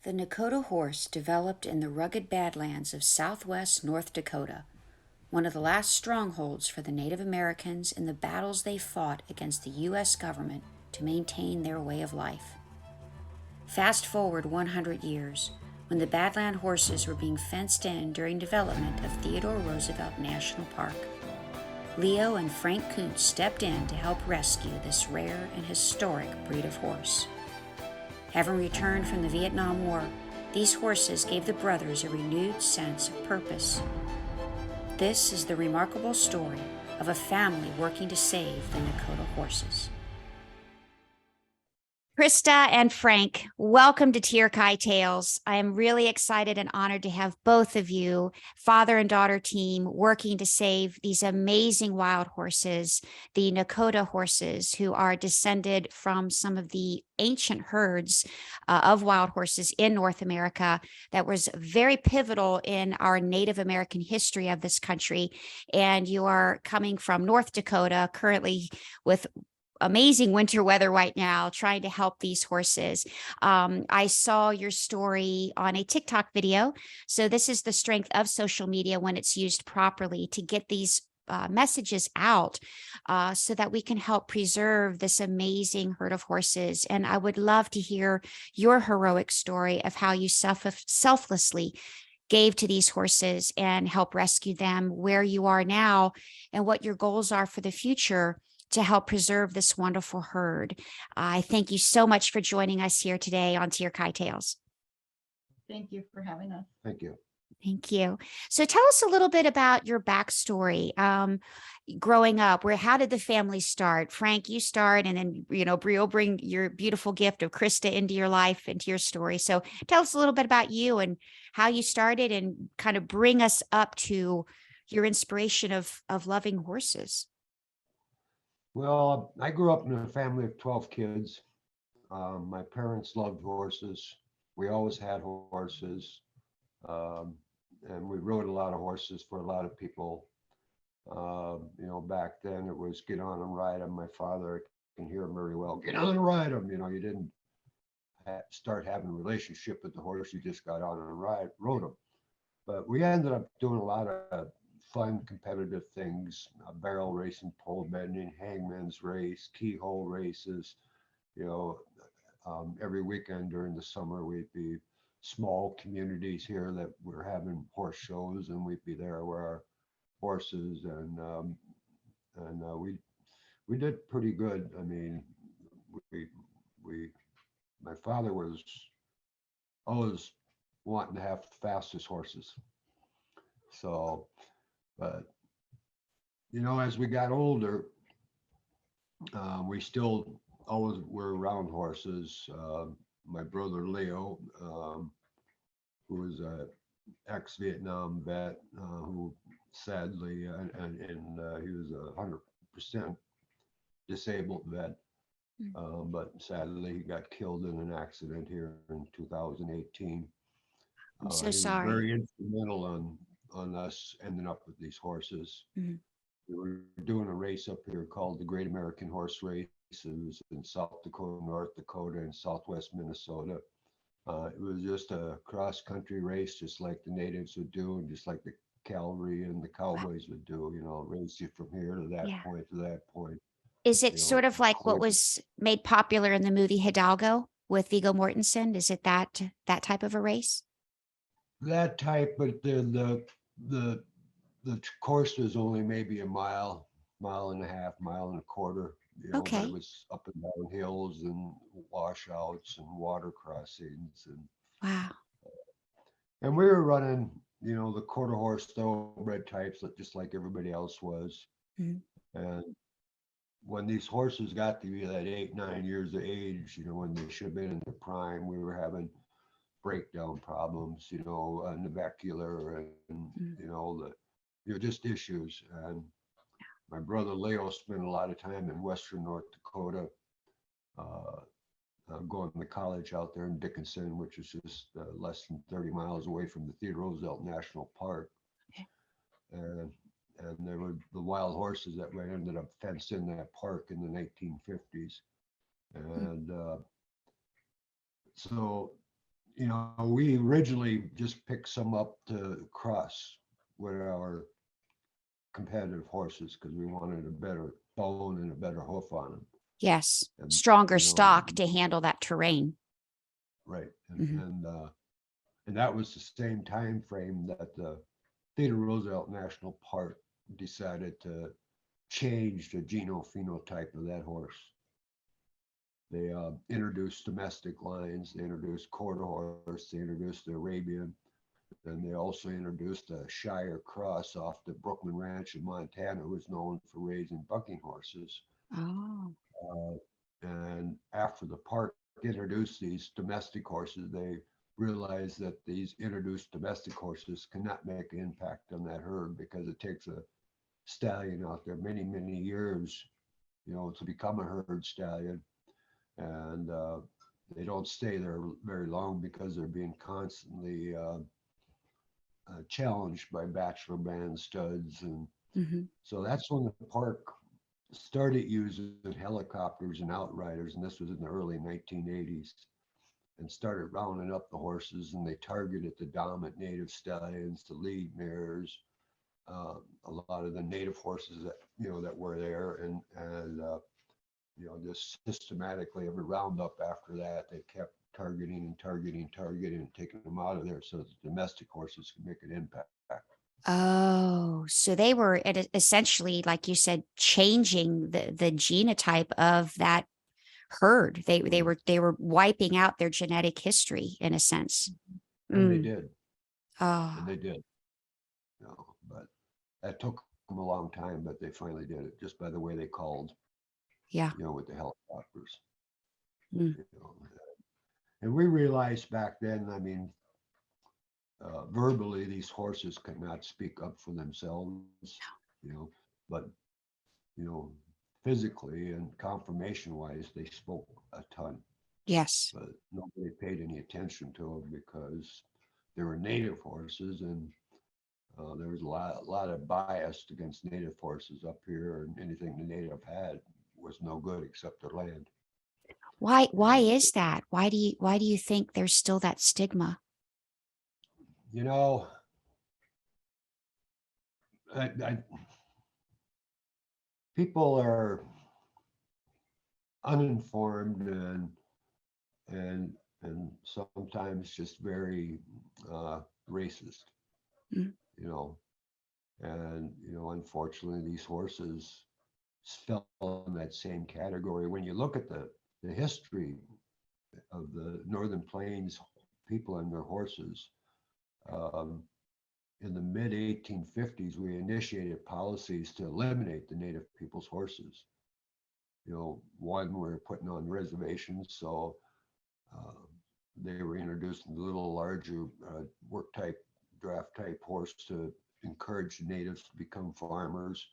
The Nokota horse developed in the rugged badlands of southwest North Dakota, one of the last strongholds for the Native Americans in the battles they fought against the U.S. government to maintain their way of life. Fast forward 100 years, when the Badland horses were being fenced in during development of Theodore Roosevelt National Park. Leo and Frank Kuntz stepped in to help rescue this rare and historic breed of horse. Having returned from the Vietnam War, these horses gave the brothers a renewed sense of purpose. This is the remarkable story of a family working to save the Nokota horses. Krista and Frank, welcome to Tir-Kai Tales. I am really excited and honored to have both of you, father and daughter team, working to save these amazing wild horses, the Nokota horses, who are descended from some of the ancient herds of wild horses in North America that was very pivotal in our Native American history of this country. And you are coming from North Dakota, currently with amazing winter weather right now, trying to help these horses. I saw your story on a TikTok video. So this is the strength of social media when it's used properly to get these messages out so that we can help preserve this amazing herd of horses. And I would love to hear your heroic story of how you selflessly gave to these horses and help rescue them, where you are now, and what your goals are for the future to help preserve this wonderful herd. I thank you so much for joining us here today on Tir-Kai Tales. Thank you for having us. Thank you. Thank you. So tell us a little bit about your backstory. Growing up, how did the family start? Frank, you start, and then, Brio, bring your beautiful gift of Krista into your life, into your story. So tell us a little bit about you and how you started, and kind of bring us up to your inspiration of loving horses. Well, I grew up in a family of 12 kids. My parents loved horses. We always had horses. And we rode a lot of horses for a lot of people. Back then it was get on and ride them. My father, I can hear him very well. Get on and ride them. You didn't start having a relationship with the horse. You just got on and rode them. But we ended up doing a lot of fun competitive things, barrel racing, pole bending, hangman's race, keyhole races. Every weekend during the summer, we'd be small communities here that were having horse shows, and we'd be there with our horses, and we did pretty good. I mean, my father was always wanting to have the fastest horses. So, but as we got older, we still always were around horses. My brother Leo, who was an ex-Vietnam vet, who sadly, and he was 100% disabled vet, but sadly he got killed in an accident here in 2018. I'm so he was sorry. very instrumental on us ending up with these horses. Mhm. We were doing a race up here called the Great American Horse Race. It was in South Dakota, North Dakota, and Southwest Minnesota. It was just a cross-country race, just like the natives would do, and just like the cavalry and the cowboys would do. Race you from here to that point to that point. Is it sort of like what was made popular in the movie Hidalgo with Viggo Mortensen? Is it that type of a race? That type, but the course was only maybe a mile and a half, mile and a quarter. Okay. But it was up and down hills and washouts and water crossings, and Wow. And we were running, the quarter horse thoroughbred types, just like everybody else was. Mm-hmm. And when these horses got to be that 8-9 years of age, when they should have been in their prime, we were having breakdown problems, navicular and just issues. And my brother Leo spent a lot of time in Western North Dakota, going to college out there in Dickinson, which is just less than 30 miles away from the Theodore Roosevelt National Park. Okay. And there were the wild horses that ended up fenced in that park in the 1950s. And so you know, we originally just picked some up to cross with our competitive horses because we wanted a better bone and a better hoof on them. Yes. And, Stronger you know, stock to handle that terrain. right. Mhm. And that was the same time frame that the Theodore Roosevelt National Park decided to change the genophenotype of that horse. They introduced domestic lines, they introduced quarter horse, they introduced the Arabian, and they also introduced a Shire cross off the Brookman Ranch in Montana, who was known for raising bucking horses. Oh. And after the park introduced these domestic horses, they realized that these introduced domestic horses cannot make an impact on that herd because it takes a stallion out there many, many years, you know, to become a herd stallion. And they don't stay there very long because they're being constantly challenged by bachelor band studs. And Mhm. so that's when the park started using helicopters and outriders, and this was in the early 1980s, and started rounding up the horses, and they targeted the dominant native stallions, the lead mares, a lot of the native horses that, you know, that were there, and you know, just systematically every roundup after that, they kept targeting and taking them out of there so that the domestic horses could make an impact. Oh, so they were essentially, like you said, changing the genotype of that herd. They were wiping out their genetic history in a sense. And they Mm. did, Oh, and they did, you know, but that took them a long time, but they finally did it just by the way they called, yeah. you know, with the helicopters, Mm. you know. And we realized back then, I mean, verbally, these horses could not speak up for themselves, you know, but, you know, physically and conformation wise, they spoke a ton, Yes. but nobody paid any attention to them because they were native horses, and there was a lot of bias against native horses up here, and anything the native had was no good except their land. Why And, is that? Why do you think there's still that stigma? you know, I, people are uninformed and and sometimes just very racist, Mm. you know. And you know, unfortunately, these horses fell in that same category. When you look at the history of the Northern Plains people and their horses, um, in the mid 1850s, we initiated policies to eliminate the native people's horses. You know, one, we're putting on reservations, so uh, they were introducing a little larger work type, draft type horse to encourage the natives to become farmers.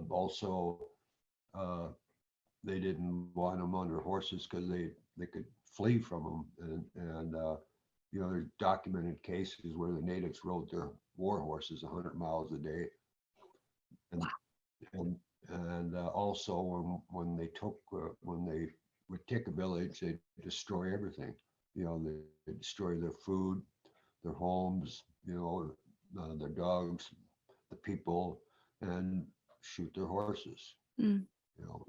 Also, uh, they didn't want them under horses because they could flee from them, and you know, there's documented cases where the natives rode their war horses 100 miles a day, and and also when they took when they would take a village, they destroy everything. You know, they destroy their food, their homes, you know, their dogs, the people, and shoot their horses. Mm. You know,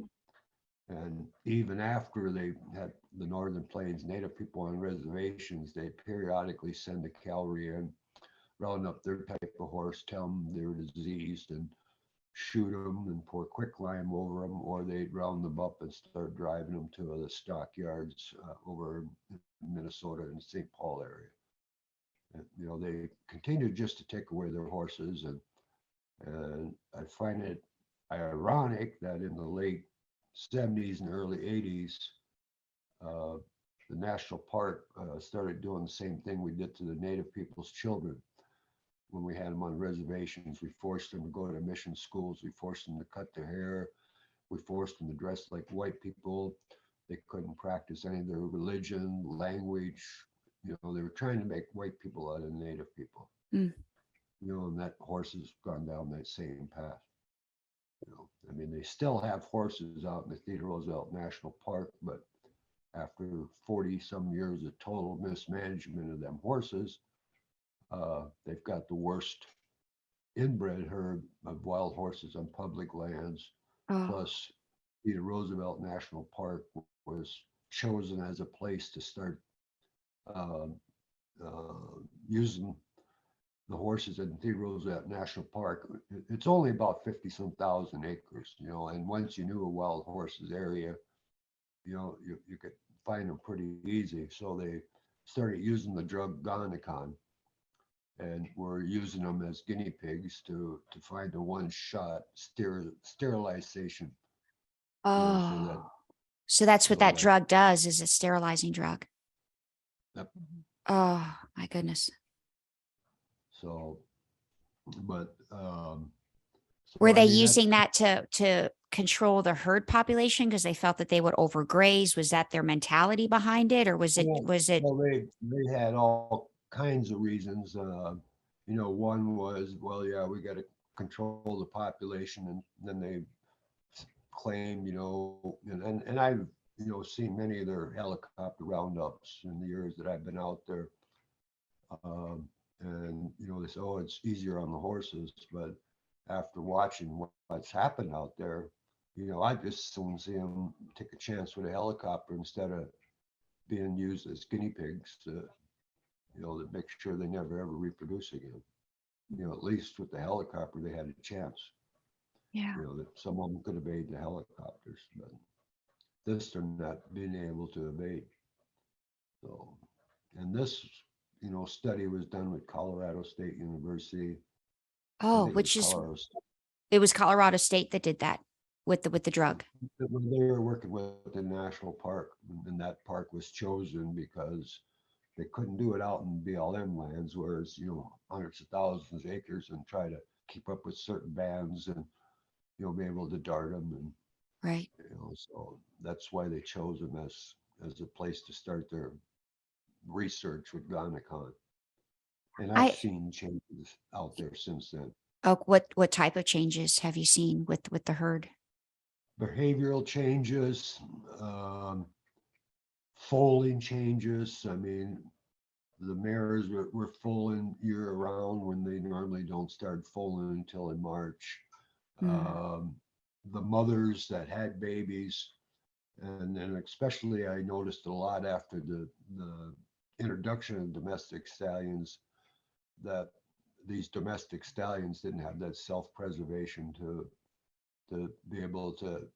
and even after they had the Northern Plains native people on reservations, they periodically send the cavalry in, round up their type of horse, tell them they're diseased, and shoot them and pour quicklime over them, or they'd round them up and start driving them to the stockyards over in Minnesota and St. Paul area. And, you know, they continued just to take away their horses, and I find it ironic that in the late 70s and early 80s, uh, the national park started doing the same thing we did to the native people's children when we had them on reservations. We forced them to go to mission schools. We forced them to cut their hair. We forced them to dress like white people. They couldn't practice any of their religion, language. You know, they were trying to make white people out of native people. Mm. You know, and that horse has gone down that same path. You know, I mean, they still have horses out in the Theodore Roosevelt National Park, but after 40 some years of total mismanagement of them horses, they've got the worst inbred herd of wild horses on public lands. Oh, Plus, Theodore Roosevelt National Park was chosen as a place to start uh, using the horses in Theodore Roosevelt National Park. It's only about 50 some thousand acres, you know, and once you knew a wild horses area, you know, you could find them pretty easy. So they started using the drug GonCon, and we're using them as guinea pigs to find the one-shot sterilization. You know, oh, so that's what so that that drug does, is a sterilizing drug. Yep. Oh, my goodness. So, but Were so I they mean that's using that to control the herd population because they felt that they would overgraze? Was that their mentality behind it, or was it well, was it well they had all kinds of reasons. You know, one was, well, yeah, we got to control the population, and then they claim, you know, and I've, you know, seen many of their helicopter roundups in the years that I've been out there. And, you know, they say, oh, it's easier on the horses. But after watching what's happened out there, you know, I just soon see them take a chance with a helicopter instead of being used as guinea pigs to, you know, to make sure they never ever reproduce again. You know, at least with the helicopter, they had a chance. yeah. You know, that some of them could evade the helicopters, but this they're not being able to evade. So, and this, you know, study was done with Colorado State University. I Oh, think it was which is Colorado State. it was Colorado State that did that with the drug. When they were working with the national park, and that park was chosen because they couldn't do it out in BLM lands, whereas, you know, hundreds of thousands of acres, and try to keep up with certain bands and, you know, be able to dart them. And, Right. you know, so that's why they chose them as a place to start their research with GonCon. And I've I seen changes out there since then. Oh, what type of changes have you seen with the herd? Behavioral changes, foaling changes. I mean, the mares were foaling year round when they normally don't start foaling until in March. Mm, The mothers that had babies, and then especially I noticed a lot after the introduction of domestic stallions, that these domestic stallions didn't have that self-preservation to be able to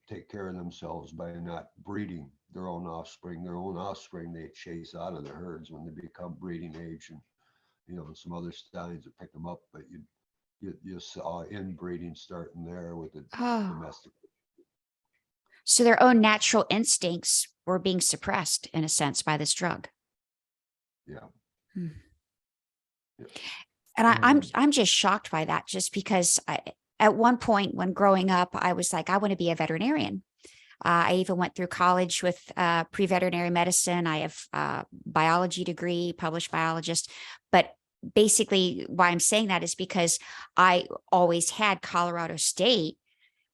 take care of themselves by not breeding their own offspring. Their own offspring they chase out of the herds when they become breeding age, and, you know, some other stallions would pick them up, but you saw inbreeding starting there with the oh, domestic. so their own natural instincts were being suppressed in a sense by this drug. Yeah. Hmm. Yeah. And I'm And I'm just shocked by that, just because at one point when growing up, I was like, I want to be a veterinarian. I even went through college with pre-veterinary medicine. I have a biology degree, published biologist. But basically, why I'm saying that is because I always had Colorado State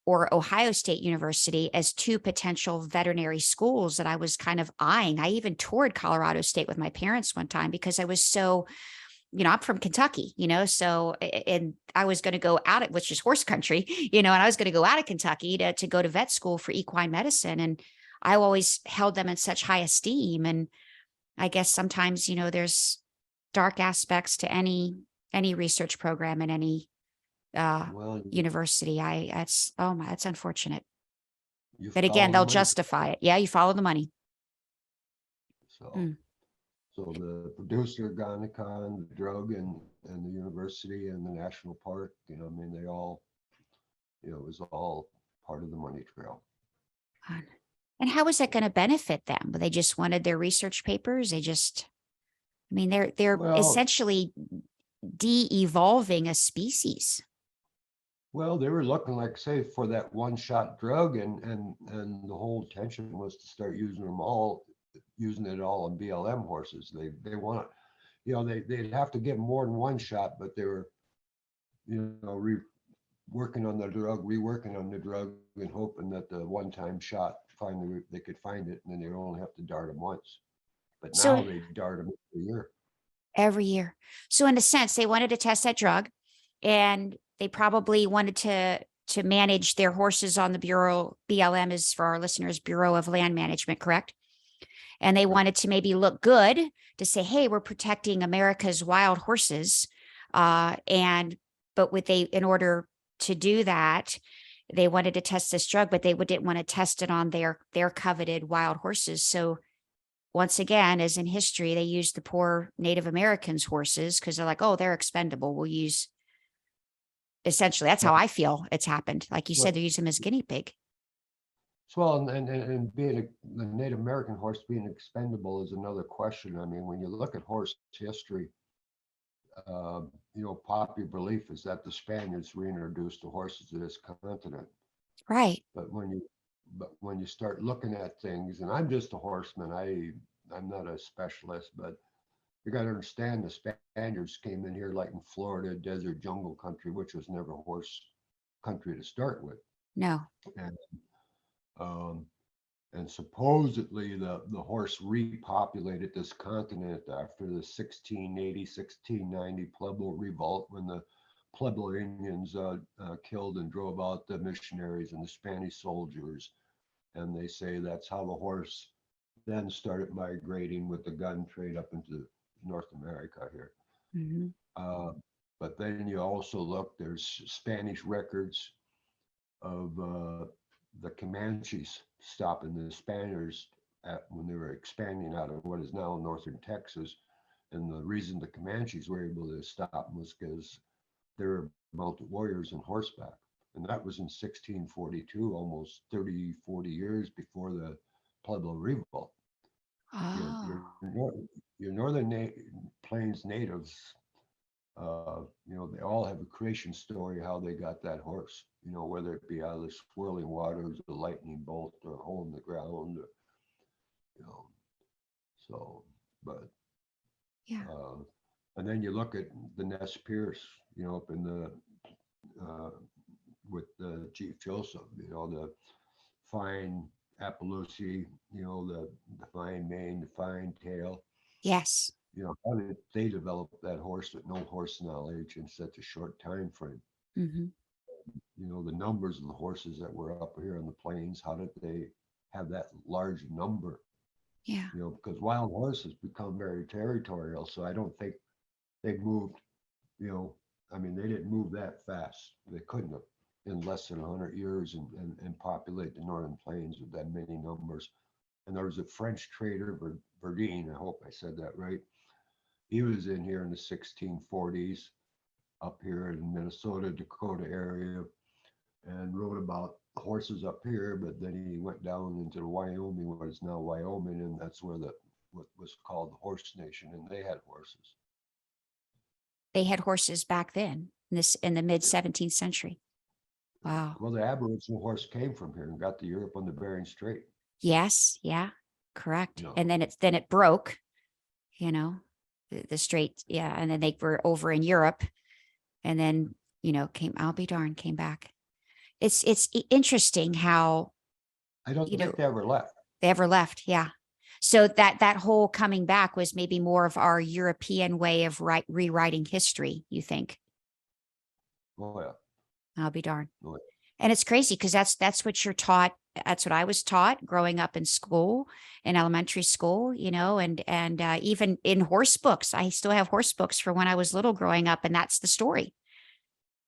or Ohio State University as two potential veterinary schools that I was kind of eyeing. I even toured Colorado State with my parents one time because I was so, I'm from Kentucky, so, and I was going to go out at, which is horse country, and I was going to go out of Kentucky to go to vet school for equine medicine. And I always held them in such high esteem. And I guess sometimes, there's dark aspects to any research program in any well, university. That's unfortunate. you But again, follow the they'll money. justify it. Yeah, you follow the money. So, Mm. so the producer, GonCon, the drug, and the university and the national park, I mean, they all, it was all part of the money trail. And how is that going to benefit them? They just wanted their research papers. They're Well, essentially de-evolving a species. well, they were looking, like, say, for that one-shot drug, and the whole intention was to start using it all on BLM horses. They want, they'd have to give more than one shot, but they were, working on the drug, reworking on the drug, and hoping that the one-time shot they could find it, and then they only have to dart them once. But So now they dart them every year. every year. So in a sense, they wanted to test that drug, and they probably wanted to manage their horses on the Bureau. BLM is, for our listeners, Bureau of Land Management, correct? And they Right. wanted to maybe look good to say, hey, we're protecting America's wild horses. But in order to do that, they wanted to test this drug, but they didn't want to test it on their coveted wild horses. So once again, as in history, they used the poor Native Americans' horses because they're like, oh, they're expendable. We'll use, essentially, that's how I feel it's happened. Like you said, they're using them as guinea pig. Well, and being the Native American horse being expendable is another question. I mean, when you look at horse history, popular belief is that the Spaniards reintroduced the horses to this continent. Right. But when you start looking at things, and I'm just a horseman, I'm not a specialist, but you got to understand the Spaniards came in here like in Florida, desert jungle country, which was never horse country to start with. No. And supposedly the horse repopulated this continent after the 1680, 1690 Pueblo Revolt, when the Pueblo Indians killed and drove out the missionaries and the Spanish soldiers. And they say that's how the horse then started migrating with the gun trade up into North America here. Mm-hmm. But then you also look, there's Spanish records of the Comanches stopping the Spaniards when they were expanding out of what is now northern Texas. And the reason the Comanches were able to stop them was because they were mounted warriors on horseback. And that was in 1642, almost 30, 40 years before the Pueblo Revolt. Oh. Your northern plains natives, they all have a creation story how they got that horse, whether it be out of the swirling waters, a lightning bolt, or a hole in the ground, but Yeah. and then you look at the Nez Perce, up in the with the Chief Joseph, the fine Appaloosa, the fine mane, the fine tail. Yes. How did they develop that horse with no horse knowledge in such a short time frame? Mm-hmm. The numbers of the horses that were up here on the plains, how did they have that large number? Yeah. Because wild horses become very territorial. So I don't think they moved, they didn't move that fast. They couldn't have in less than 100 years and populate the northern plains with that many numbers. And there was a French trader, Verdine, I hope I said that right. He was in here in the 1640s up here in Minnesota, Dakota area, and wrote about horses up here, but then he went down into Wyoming, what is now Wyoming, and that's where what was called the Horse Nation, and they had horses. They had horses back then, in the mid 17th century. Wow. Well, the Aboriginal horse came from here and got to Europe on the Bering Strait. Yes. Yeah. Correct. And then it broke, the strait. Yeah. And then they were over in Europe, and then, I'll be darned, came back. It's interesting how I don't think they ever left. They ever left. Yeah. So that whole coming back was maybe more of our European way of rewriting history, you think? Oh yeah. I'll be darned. Oh, yeah. And it's crazy because that's what you're taught. That's what I was taught growing up in school, in elementary school, and even in horse books. I still have horse books for when I was little growing up, and that's the story.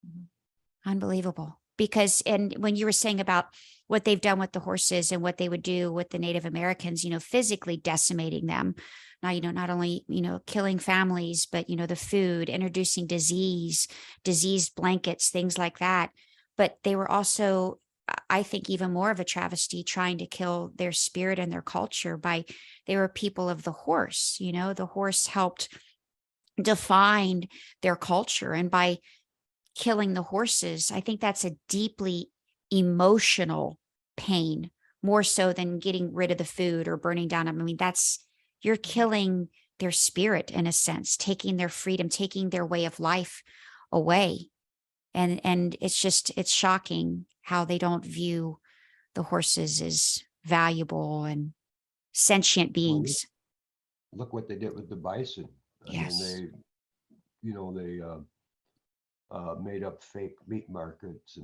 Mm-hmm. Unbelievable. Because, and when you were saying about what they've done with the horses and what they would do with the Native Americans, physically decimating them. Now, not only, killing families, but, the food, introducing diseased blankets, things like that. But they were also, I think, even more of a travesty, trying to kill their spirit and their culture they were people of the horse. The horse helped define their culture. And by killing the horses, I think that's a deeply emotional pain, more so than getting rid of the food or burning down. I mean, you're killing their spirit in a sense, taking their freedom, taking their way of life away. And it's shocking how they don't view the horses as valuable and sentient Well, beings. look what they did with the bison. I mean, Yes. they made up fake meat markets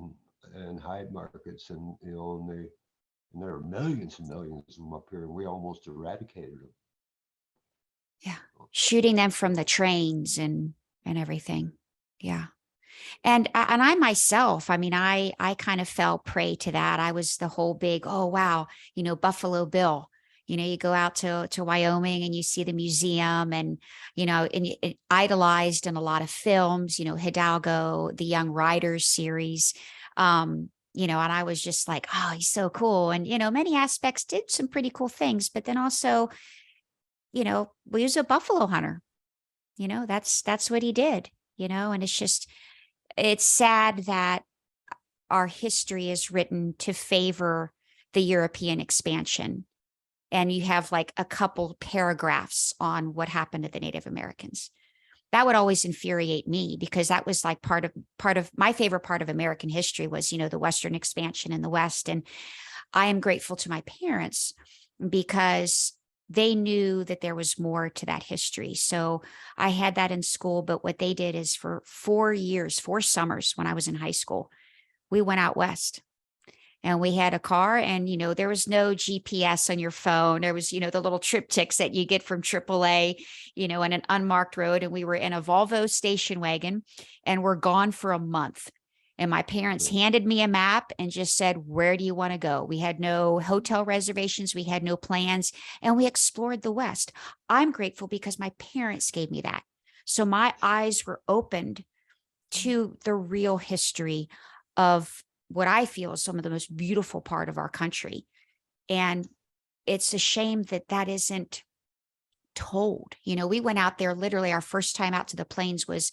and hide markets, and and there are millions and millions of them up here, and we almost eradicated them. Yeah. Shooting them from the trains and everything. Yeah. And I myself, I mean, I kind of fell prey to that. I was the whole big, oh wow, Buffalo Bill. You go out to Wyoming and you see the museum, and it idolized in a lot of films, Hidalgo, the Young Riders series. And I was just like, oh, he's so cool. And many aspects did some pretty cool things, but then also, we was a buffalo hunter. That's what he did, and it's sad that our history is written to favor the European expansion. And you have like a couple paragraphs on what happened to the Native Americans. That would always infuriate me, because that was like part of my favorite part of American history was, the Western expansion in the West. And I am grateful to my parents because they knew that there was more to that history. So I had that in school, but what they did is for 4 years, 4 summers when I was in high school, we went out west and we had a car, and, there was no GPS on your phone. There was, the little triptychs that you get from AAA, in an unmarked road. And we were in a Volvo station wagon and we're gone for a month. And my parents handed me a map and just said, where do you want to go? We had no hotel reservations. We had no plans, and we explored the West. I'm grateful because my parents gave me that. So my eyes were opened to the real history of what I feel is some of the most beautiful part of our country. And it's a shame that that isn't told. We went out there, literally our first time out to the plains was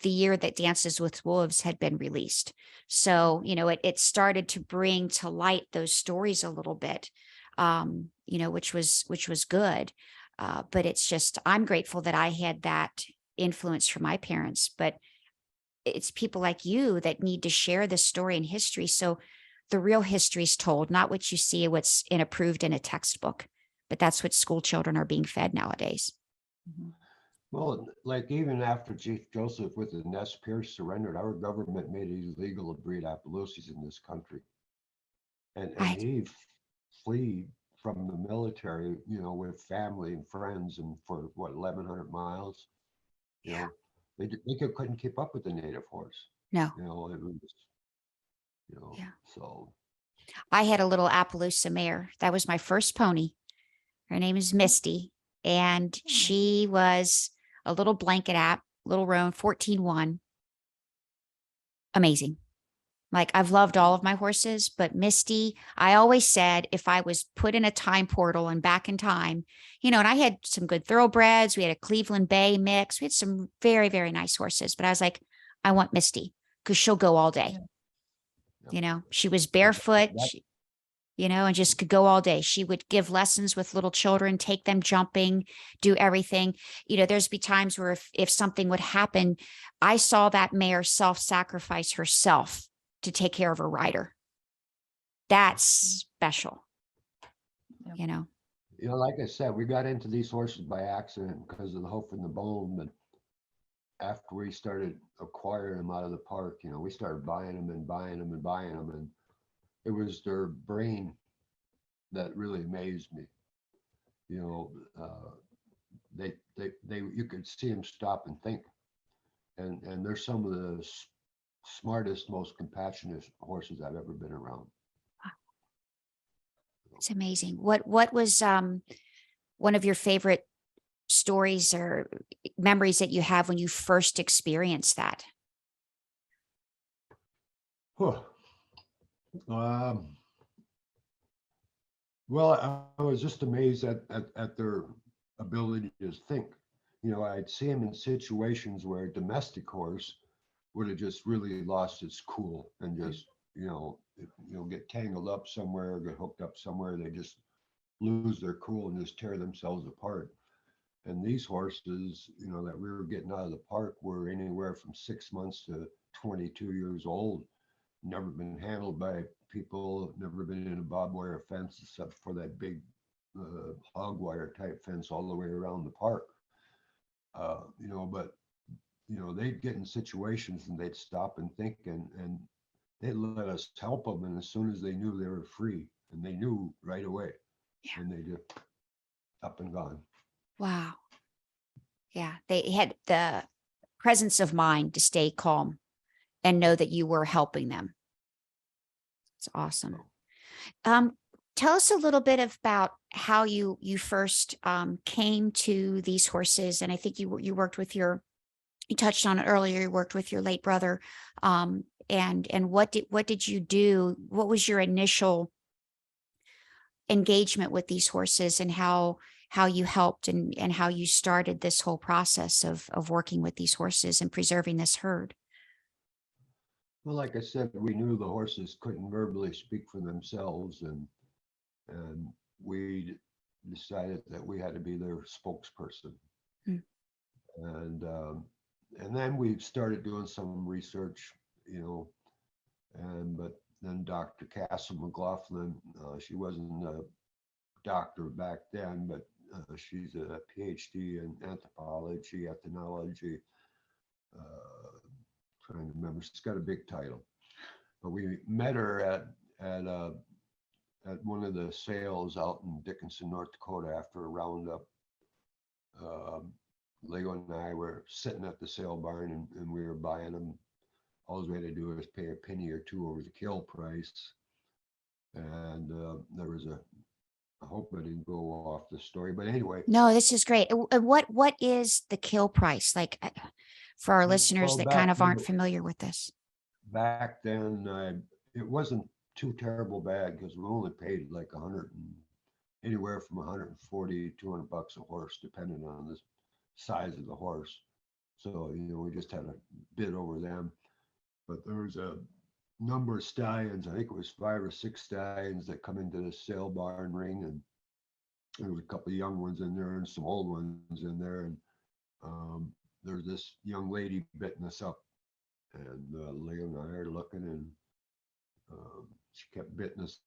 the year that Dances with Wolves had been released. So, it started to bring to light those stories a little bit, which was good. But it's just, I'm grateful that I had that influence from my parents, but it's people like you that need to share the story and history. So the real history is told, not what you see, what's approved in a textbook, but that's what school children are being fed nowadays. Mhm. Well, like even after Chief Joseph with the Nez Perce surrendered, our government made it illegal to breed Appaloosas in this country. And I, he fled from the military, with family and friends, and for what, 1,100 miles, you yeah, know, couldn't keep up with the native horse. no, It was, yeah. so. I had a little Appaloosa mare. That was my first pony. Her name is Misty. And she was a little blanket app, little roan, 14-1. Amazing. Like, I've loved all of my horses, but Misty, I always said if I was put in a time portal and back in time, and I had some good thoroughbreds. We had a Cleveland Bay mix. We had some very, very nice horses, but I was like, I want Misty because she'll go all day. She was barefoot, and just could go all day. She would give lessons with little children, take them jumping, do everything. There's be times where if something would happen, I saw that mare self-sacrifice herself to take care of her rider. That's special, Yep. Like I said, we got into these horses by accident because of the hoof and the bone. But after we started acquiring them out of the park, we started buying them and buying them and buying them. And it was their brain that really amazed me. You could see them stop and think. And they're some of the smartest, most compassionate horses I've ever been around. It's amazing. What was one of your favorite stories or memories that you have when you first experienced that? Huh. Well, I was just amazed at their ability to think. I'd see them in situations where a domestic horse would have just really lost its cool and just, get tangled up somewhere, or get hooked up somewhere. They just lose their cool and just tear themselves apart. And these horses, that we were getting out of the park were anywhere from 6 months to 22 years old. never been handled by people, never been in a barbed wire fence except for that big hog wire type fence all the way around the park. But they'd get in situations and they'd stop and think, and they'd let us help them. And as soon as they knew they were free, and they knew right away, Yeah. and they just up and gone. Wow. Yeah. They had the presence of mind to stay calm and know that you were helping them. It's awesome. Tell us a little bit about how you first came to these horses. And I think you worked with you touched on it earlier, you worked with your late brother. And what did you do? What was your initial engagement with these horses, and how you helped and how you started this whole process of working with these horses and preserving this herd? Well, like I said, we knew the horses couldn't verbally speak for themselves, and we decided that we had to be their spokesperson. Hmm. And then we started doing some research, but then Dr. Castle McLaughlin, she wasn't a doctor back then, but she's a PhD in anthropology, ethnology. Trying to remember, she's got a big title. But we met her at one of the sales out in Dickinson, North Dakota, after a roundup. Leo and I were sitting at the sale barn, and we were buying them. All we had to do was pay a penny or two over the kill price. And there was I hope I didn't go off the story, but anyway. No, this is great. What is the kill price? Like, for our listeners that kind of aren't familiar with this. Back then, it wasn't too terrible bad, because we only paid like anywhere from 140 to 200 bucks a horse, depending on the size of the horse. So, we just had a bid over them. But there was a number of stallions. I think it was 5 or 6 stallions that come into the sale barn ring, and there was a couple of young ones in there and some old ones in there. And there's this young lady bitting us up, and Leo and I are looking, and she kept bitting us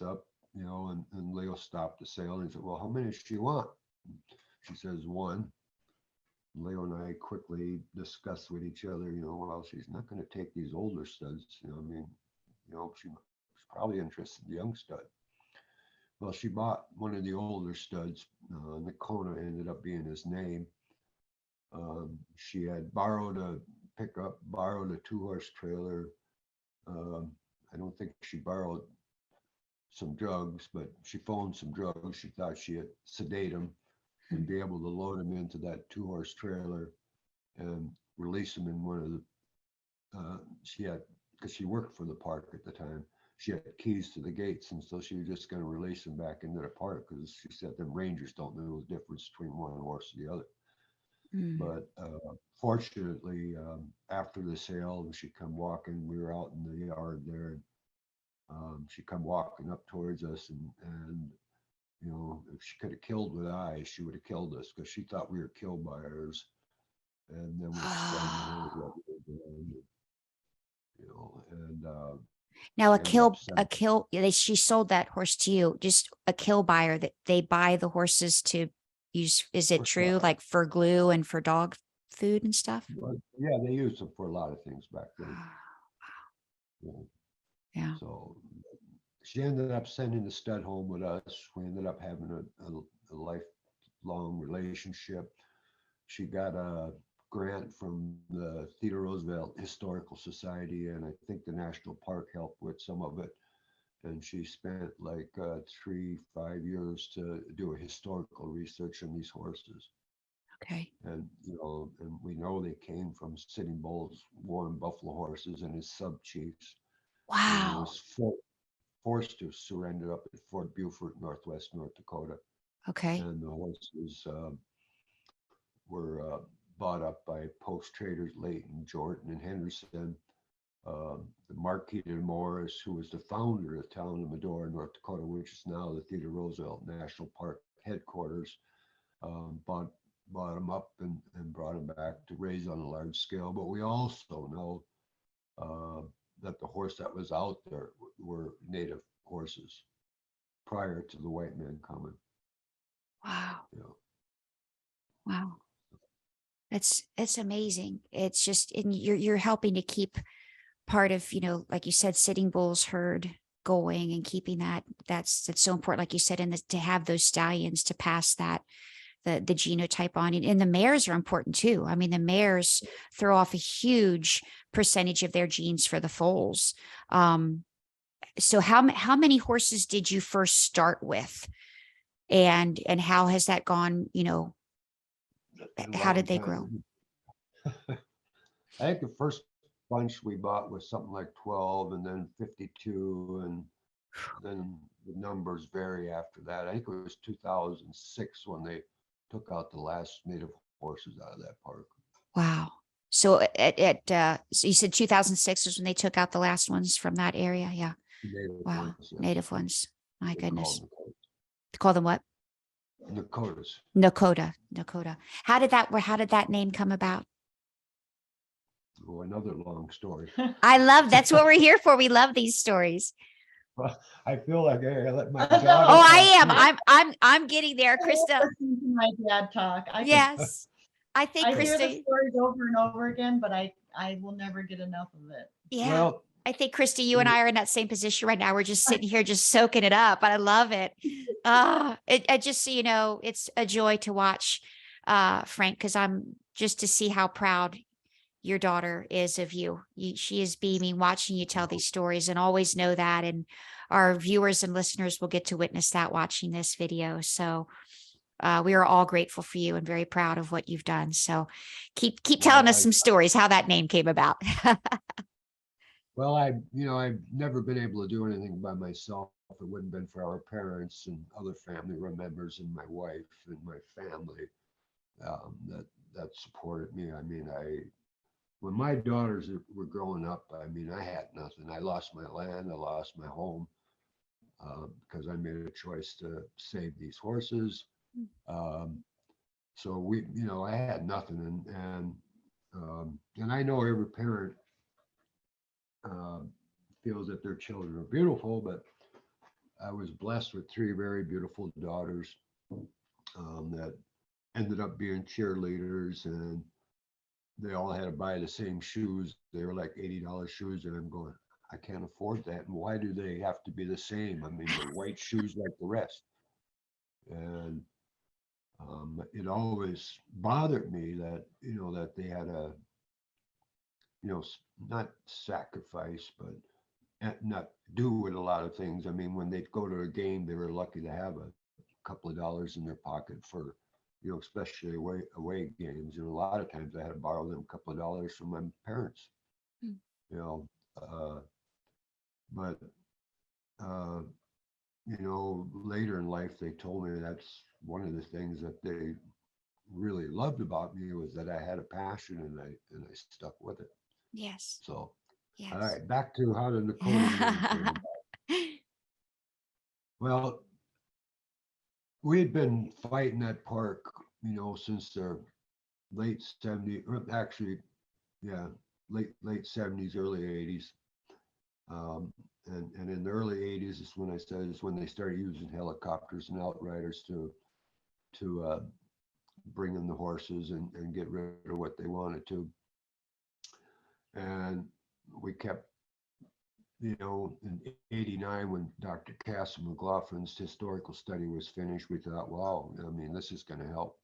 up, and Leo stopped the sale and he said, "Well, how many does she want?" She says, "1." Leo and I quickly discussed with each other, well, she's not going to take these older studs. She's probably interested in the young stud. Well, she bought one of the older studs. Nokota ended up being his name. She had borrowed a 2-horse trailer. I don't think she borrowed some drugs, but she phoned some drugs. She thought she had sedate him and be able to load him into that 2-horse trailer and release him in one of the, because she worked for the park at the time, she had keys to the gates, and so she was just going to release him back into the park, because she said them rangers don't know the difference between one horse and the other. But fortunately, after the sale, she come walking. We were out in the yard there, and she come walking up towards us, and if she could have killed with eyes, she would have killed us, because she thought we were kill buyers. And then we explained to her what we were doing, and now she sold that horse to you, just a kill buyer, that they buy the horses to use. Is it true? Like for glue and for dog food and stuff? But yeah, they used them for a lot of things back then. Yeah. So she ended up sending the stud home with us. We ended up having a lifelong relationship. She got a grant from the Theodore Roosevelt Historical Society, and I think the National Park helped with some of it. And she spent like 3-5 years to do a historical research on these horses. Okay. And and we know they came from Sitting Bull's Warren Buffalo horses and his sub chiefs. And he Wow. was forced to surrender up at Fort Beaufort, Northwest North Dakota. Okay. And the horses were bought up by post traders Leighton, Jordan, and Henderson. The Marquis de Morris, who was the founder of the town of Medora, North Dakota, which is now the Theodore Roosevelt National Park headquarters, bought them up and brought them back to raise on a large scale. But we also know that the horse that was out there were native horses prior to the white man coming. Wow. You know. Wow. It's amazing. It's just, and you're helping to keep part of, like you said, Sitting Bull's herd going and keeping that's so important, like you said, and to have those stallions to pass that the genotype on. And the mares are important too. I mean, the mares throw off a huge percentage of their genes for the foals. So how many horses did you first start with? And how has that gone, A how did long they grow? time. I think the first bunch we bought was something like 12 and then 52, and then the numbers vary after that. I think it was 2006 when they took out the last native horses out of that park. Wow. So so you said 2006 was when they took out the last ones from that area. Yeah. Native Wow. ones, yeah. Native ones. My They're goodness. called Call them what? Nokotas. Nokota. How did that name come about? Oh, another long story. That's what we're here for. We love these stories. Well, I feel like I let my I know. daughter. Oh, I talk am. too. I'm getting there, Krista. Listening to my dad talk. Yes. I think I hear the Krista, stories over and over again, but I will never get enough of it. yeah. Well, I think Krista, you and I are in that same position right now. We're just sitting here, just soaking it up. I love it. I just, it's a joy to watch, Frank, because I'm just to see how proud your daughter is of you. She is beaming, watching you tell these stories, and always know that. And our viewers and listeners will get to witness that watching this video. So we are all grateful for you and very proud of what you've done. So keep telling us some stories, how that name came about. Well, I've never been able to do anything by myself. If it wouldn't have been for our parents and other family members and my wife and my family that supported me. I mean, when my daughters were growing up, I mean, I had nothing. I lost my land, I lost my home because I made a choice to save these horses. So I had nothing, and I know every parent feels that their children are beautiful, but I was blessed with three very beautiful daughters that ended up being cheerleaders, and they all had to buy the same shoes. They were like $80 shoes, and I'm going, I can't afford that. And why do they have to be the same? I mean, they're white shoes like the rest. And it always bothered me that, that they had a, not sacrifice, but not do with a lot of things. I mean, when they'd go to a game, they were lucky to have a couple of dollars in their pocket for, especially away games. A lot of times I had to borrow them a couple of dollars from my parents. But later in life, they told me that's one of the things that they really loved about me was that I had a passion, and I stuck with it. Yes. So, yes. All right, back to how the Nakota name came about. Well, we had been fighting that park, since the late 70s, or actually, yeah, late 70s, early 80s. And in the early 80s is when they started using helicopters and outriders to bring in the horses and get rid of what they wanted to. And we kept, in 89, when Dr. Castle McLaughlin's historical study was finished, we thought, wow, I mean, this is going to help.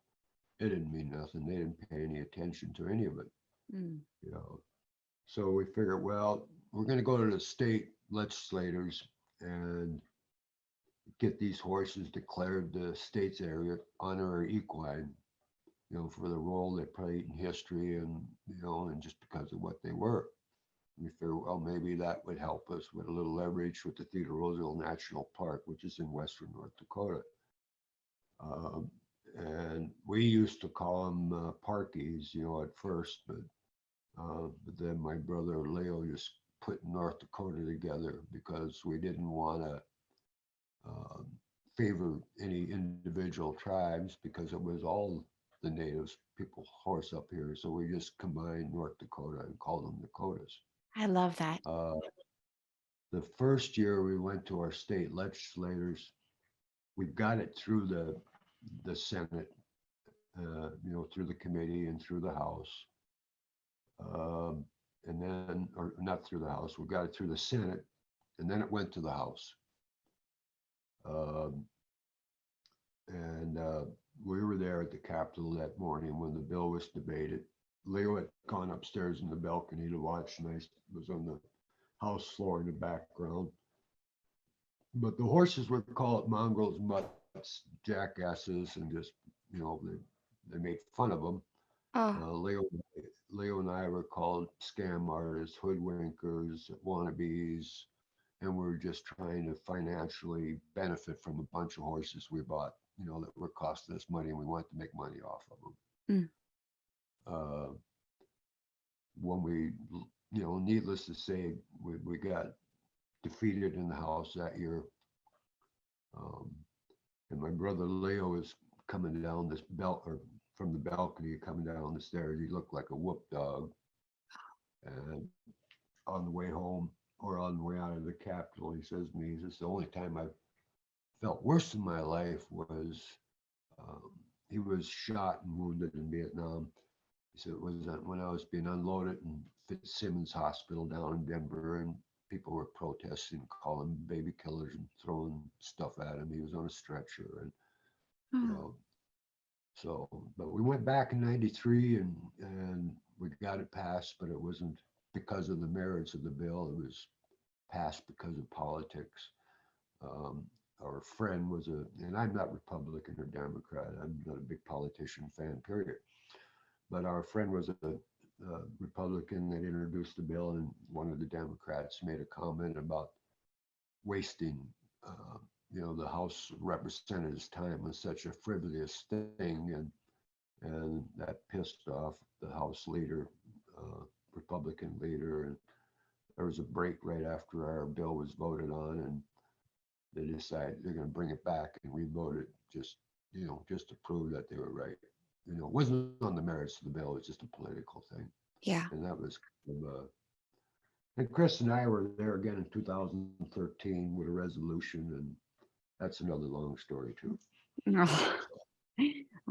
It didn't mean nothing. They didn't pay any attention to any of it, So we figured, well, we're going to go to the state legislators and get these horses declared the state's area honorary equine, for the role they played in history and, and just because of what they were. We figured, well, maybe that would help us with a little leverage with the Theodore Roosevelt National Park, which is in western North Dakota. And we used to call them parkies, at first, but then my brother Leo just put North Dakota together because we didn't want to favor any individual tribes because it was all the natives, people horse up here. So we just combined North Dakota and called them Nokotas. I love that. The first year we went to our state legislators, we got it through the Senate, through the committee and through the House. And then, or not through the House, we got it through the Senate, and then it went to the House. And we were there at the Capitol that morning when the bill was debated. Leo had gone upstairs in the balcony to watch, and I was on the House floor in the background. But the horses were called mongrels, mutts, jackasses, and just, they made fun of them. Leo and I were called scam artists, hoodwinkers, wannabes, and we were just trying to financially benefit from a bunch of horses we bought, that were costing us money, and we wanted to make money off of them. When we, needless to say, we got defeated in the House that year. And my brother Leo was coming down this from the balcony, coming down the stairs. He looked like a whoop dog. And on the way home, or on the way out of the Capitol, he says to me, the only time I've felt worse in my life was, he was shot and wounded in Vietnam. He said it was when I was being unloaded in Fitzsimmons Hospital down in Denver, and people were protesting, calling him baby killers and throwing stuff at him. He was on a stretcher, and but we went back in '93 and we got it passed, but it wasn't because of the merits of the bill. It was passed because of politics. Our friend was and I'm not Republican or Democrat. I'm not a big politician fan, period. But our friend was a Republican that introduced the bill, and one of the Democrats made a comment about wasting, the House Representatives' time on such a frivolous thing, and that pissed off the House leader, Republican leader, and there was a break right after our bill was voted on, and they decided they're going to bring it back and revote it just to prove that they were right. It wasn't on the merits of the bill. It was just a political thing. Yeah. And that was kind of and Chris and I were there again in 2013 with a resolution, and that's another long story too.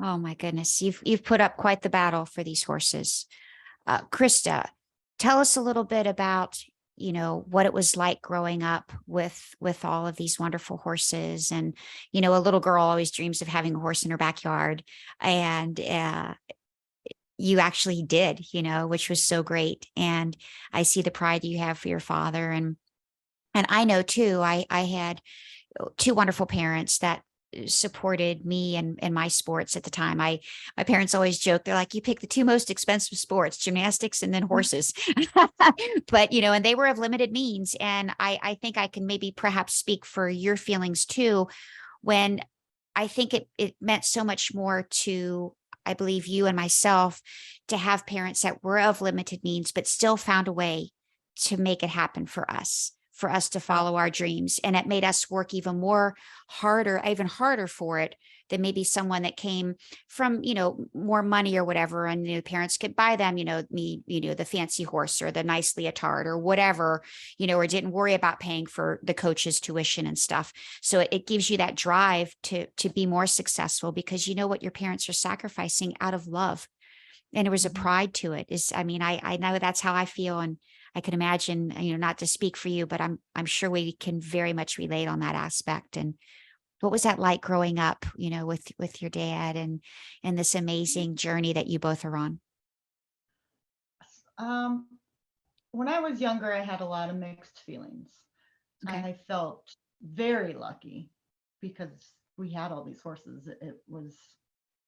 Oh my goodness. You've put up quite the battle for these horses. Krista, tell us a little bit about, what it was like growing up with all of these wonderful horses. And, a little girl always dreams of having a horse in her backyard. And you actually did, which was so great. And I see the pride that you have for your father. And I know too, I had two wonderful parents that supported me and my sports at the time. My parents always joke, they're like, you pick the two most expensive sports, gymnastics and then horses. But, and they were of limited means. And I think I can maybe perhaps speak for your feelings too, when I think it meant so much more to, I believe, you and myself, to have parents that were of limited means, but still found a way to make it happen for us to follow our dreams. And it made us work even harder for it than maybe someone that came from, more money or whatever. And parents could buy them, the fancy horse or the nice leotard or whatever, or didn't worry about paying for the coach's tuition and stuff. So it gives you that drive to be more successful, because you know what your parents are sacrificing out of love. And there was a pride to it. I know that's how I feel. And I can imagine, not to speak for you, but I'm sure we can very much relate on that aspect. And what was that like growing up, with your dad and this amazing journey that you both are on? When I was younger, I had a lot of mixed feelings. Okay. I felt very lucky because we had all these horses. It was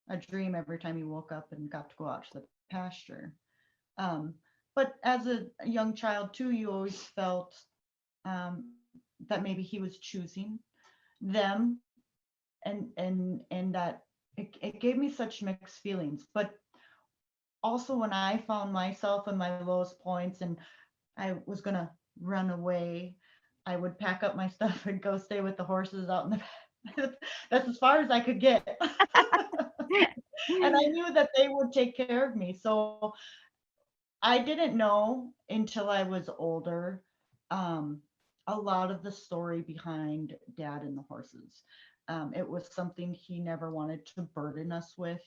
a dream every time you woke up and got to go out to the pasture. But as a young child too, you always felt that maybe he was choosing them, and that it gave me such mixed feelings. But also when I found myself in my lowest points and I was gonna run away, I would pack up my stuff and go stay with the horses out in the that's as far as I could get. And I knew that they would take care of me. So I didn't know until I was older, a lot of the story behind Dad and the horses. It was something he never wanted to burden us with.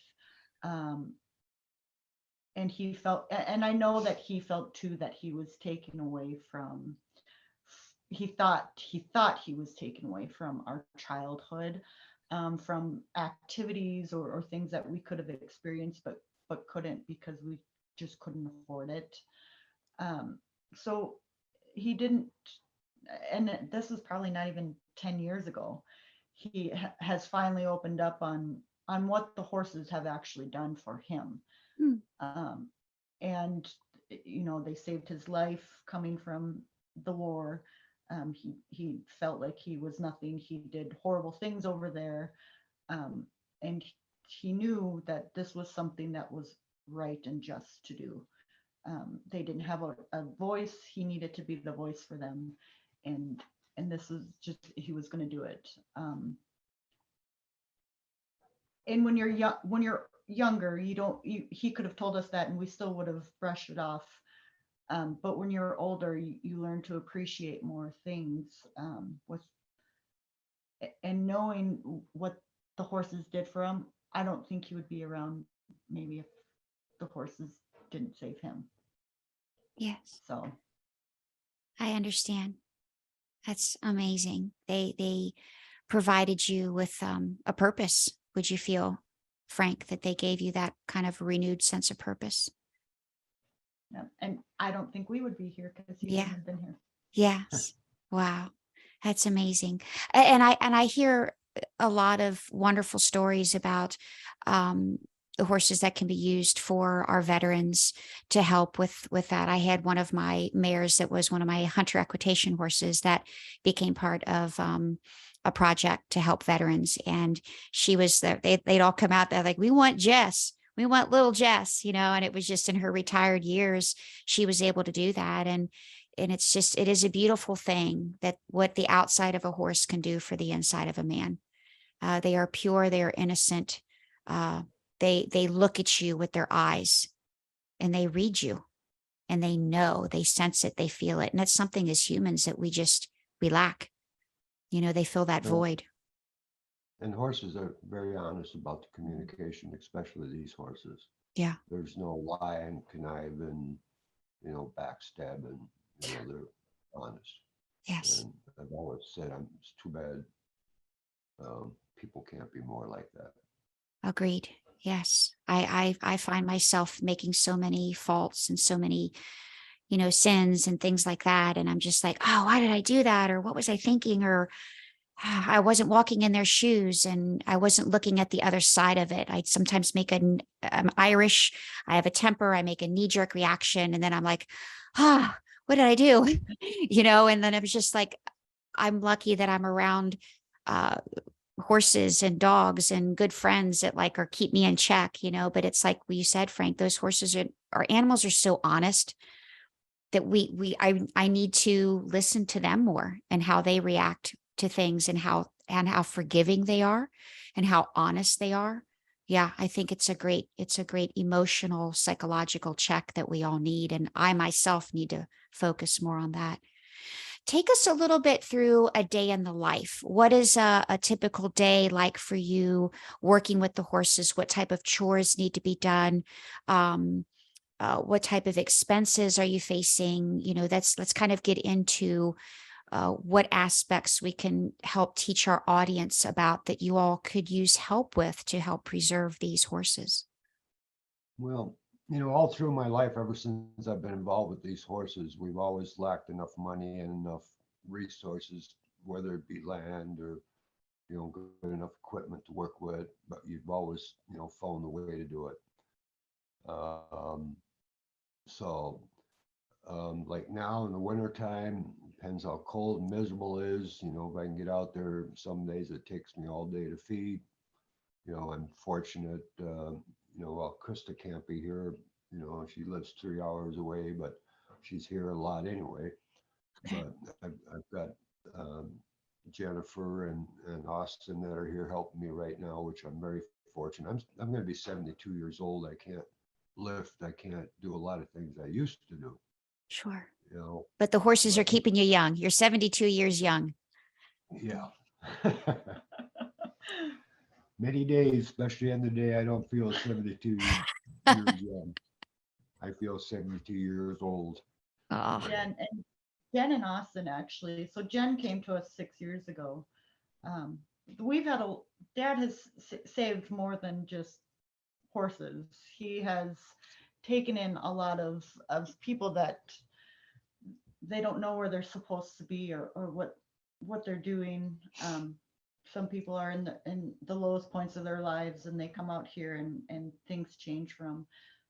Um, and he felt, and I know that he felt too that he was taken away from, he thought he was taken away from our childhood, from activities or things that we could have experienced, but couldn't because we just couldn't afford it. Um, so he didn't, and this is probably not even 10 years ago. He has finally opened up on what the horses have actually done for him. Hmm. Um, and they saved his life coming from the war. He felt like he was nothing. He did horrible things over there, and he knew that this was something that was right and just to do. They didn't have a voice. He needed to be the voice for them, and this is just, he was going to do it. And when you're younger, you don't, he could have told us that and we still would have brushed it off. But when you're older, you learn to appreciate more things, with, and knowing what the horses did for him. I don't think he would be around maybe if the horses didn't save him. Yes, So I understand. That's amazing. They provided you with a purpose. Would you feel, Frank, that they gave you that kind of renewed sense of purpose? yeah. And I don't think we would be here because he Yeah. wouldn't have been here. Yes. Wow. That's amazing. And I hear a lot of wonderful stories about um, the horses that can be used for our veterans to help with that. I had one of my mares that was one of my hunter equitation horses that became part of a project to help veterans. And she was there. They'd all come out there like, we want Jess. We want little Jess, and it was just in her retired years, she was able to do that. And it's just, it is a beautiful thing that what the outside of a horse can do for the inside of a man. They are pure, they are innocent. Uh, they look at you with their eyes and they read you and they know, they sense it, they feel it. And that's something as humans that we lack. They fill that Well, void. and horses are very honest about the communication, especially these horses. Yeah. There's no lying, conniving, backstabbing. They're honest. Yes. And I've always said, it's too bad people can't be more like that. Agreed. Yes. I find myself making so many faults and so many sins and things like that. And I'm just like, oh, why did I do that? Or what was I thinking? Or I wasn't walking in their shoes and I wasn't looking at the other side of it. I sometimes I'm Irish. I have a temper. I make a knee jerk reaction. And then I'm like, what did I do? And then it was just like, I'm lucky that I'm around uh, horses and dogs and good friends that like, or keep me in check, but it's like what you said, Frank, those our animals are so honest that I need to listen to them more and how they react to things and how forgiving they are and how honest they are. Yeah, I think it's a great emotional, psychological check that we all need. And I myself need to focus more on that. Take us a little bit through a day in the life. What is a typical day like for you working with the horses? What type of chores need to be done? What type of expenses are you facing? Let's kind of get into what aspects we can help teach our audience about that you all could use help with to help preserve these horses. Well, all through my life, ever since I've been involved with these horses, we've always lacked enough money and enough resources, whether it be land or, good enough equipment to work with, but you've always, found a way to do it. Um, so, like now in the wintertime, depends how cold and miserable it is, if I can get out there, some days it takes me all day to feed. I'm fortunate, well, Krista can't be here, she lives 3 hours away, but she's here a lot anyway. But I've got Jennifer and Austin that are here helping me right now, which I'm very fortunate. I'm going to be 72 years old. I can't lift. I can't do a lot of things I used to do, Sure. you know. But the horses are But keeping you young. You're 72 years young. yeah. Many days, especially on the day I don't feel 72 years young. I feel 72 years old. Oh, Yeah, and Jen and Austin actually. So Jen came to us 6 years ago. Um, we've had a Dad has saved more than just horses. He has taken in a lot of people that they don't know where they're supposed to be, or what they're doing. Some people are in the lowest points of their lives, and they come out here, and things change for them.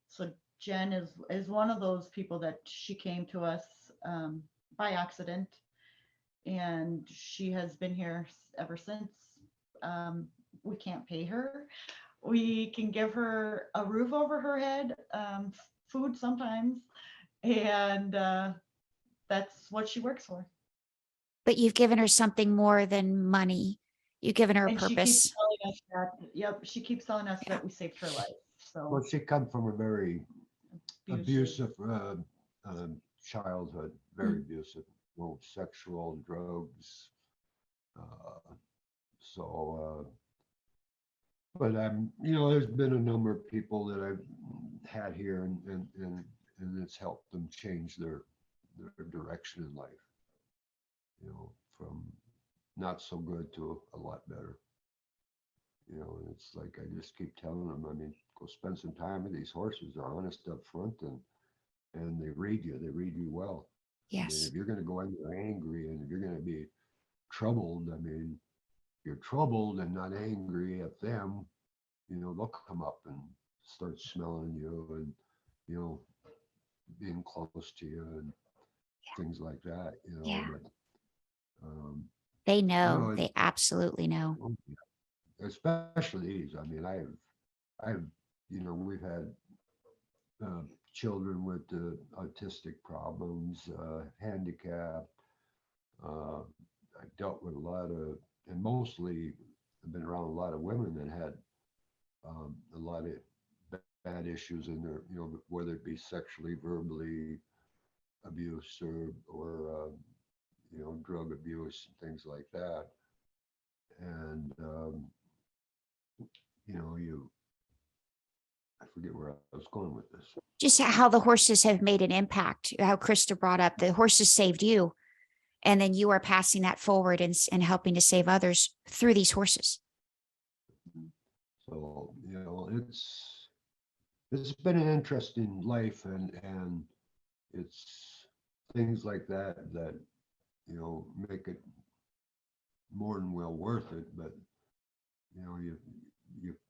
So Jen is one of those people that she came to us by accident, and she has been here ever since. We can't pay her. We can give her a roof over her head, food sometimes, and that's what she works for. but you've given her something more than money. You've given her a And she keeps purpose. telling us that, yep, she keeps telling us Yeah. that we saved her life. Well, So she come from a very abusive. abusive childhood, very abusive, well, sexual, drugs. Uh, but you know, there's been a number of people that I've had here, and it's helped them change their direction in life. You know, from not so good to a lot better. You know, and it's like I just keep telling them. I mean, go spend some time with these horses. They're honest up front, and they read you. They read you well. I mean, Yes. if you're going to go in there angry, and if you're going to be troubled, I mean, you're troubled and not angry at them, you know, they'll come up and start smelling you, and, you know, being close to you and things like that, you know. Yeah. But, They you know. know, They absolutely know. especially these. I mean, I've, you know, we've had children with autistic problems, handicap. Uh, I dealt with a lot of, and mostly I've been around a lot of women that had a lot of bad issues in their, you know, whether it be sexually, verbally abuse, or you know, drug abuse and things like that. And you know, I forget where I was going with this. Just how the horses have made an impact. How Krista brought up the horses saved you. And then you are passing that forward and helping to save others through these horses. So, you know, it's been an interesting life, and it's things like that that, you know, make it more than well worth it. But, you know,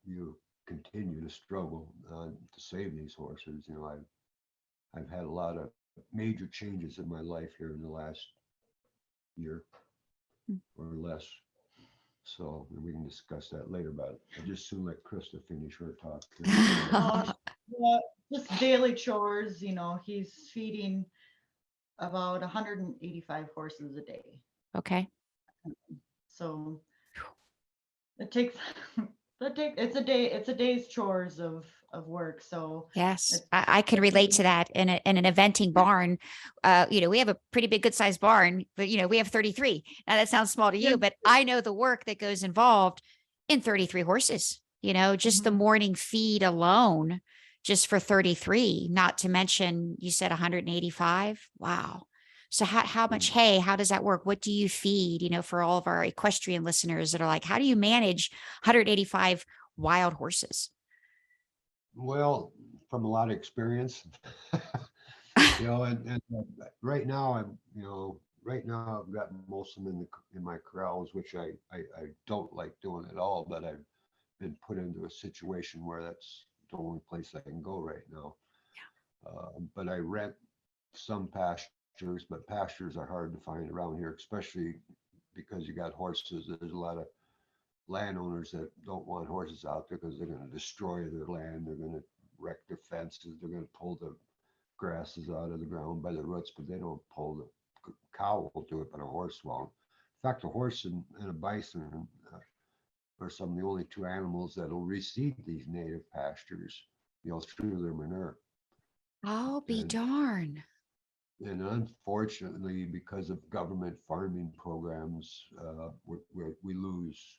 you continue to struggle to save these horses. You know, I've had a lot of major changes in my life here in the last year or less. So we can discuss that later, but I just soon let Krista finish her talk. Oh, yeah, just daily chores. You know, he's feeding about 185 horses a day. Okay. So it takes it's a day's chores of work. So Yes, it's I can relate to that in an eventing barn. You know, we have a pretty big, good sized barn, but you know, we have 33. Now that sounds small to Yeah. you, but I know the work that goes involved in 33 horses, you know, just the Mhm. morning feed alone, just for 33, not to mention you said 185. Wow. So how much hay, how does that work? What do you feed, you know, for all of our equestrian listeners that are like, how do you manage 185 wild horses? Well, from a lot of experience, you know, and right now right now I've got most of them in my corrals, which I don't like doing at all, but I've been put into a situation where that's the only place I can go right now. But I rent some pastures, but pastures are hard to find around here, especially because you got horses. There's a lot of landowners that don't want horses out there because they're going to destroy their land. They're going to wreck their fences. They're going to pull the grasses out of the ground by the roots, but they don't pull the cow will do it, but a horse won't. In fact, a horse and a bison are some of the only two animals that will reseed these native pastures. through their manure. I'll be And, darn. and unfortunately, because of government farming programs, we lose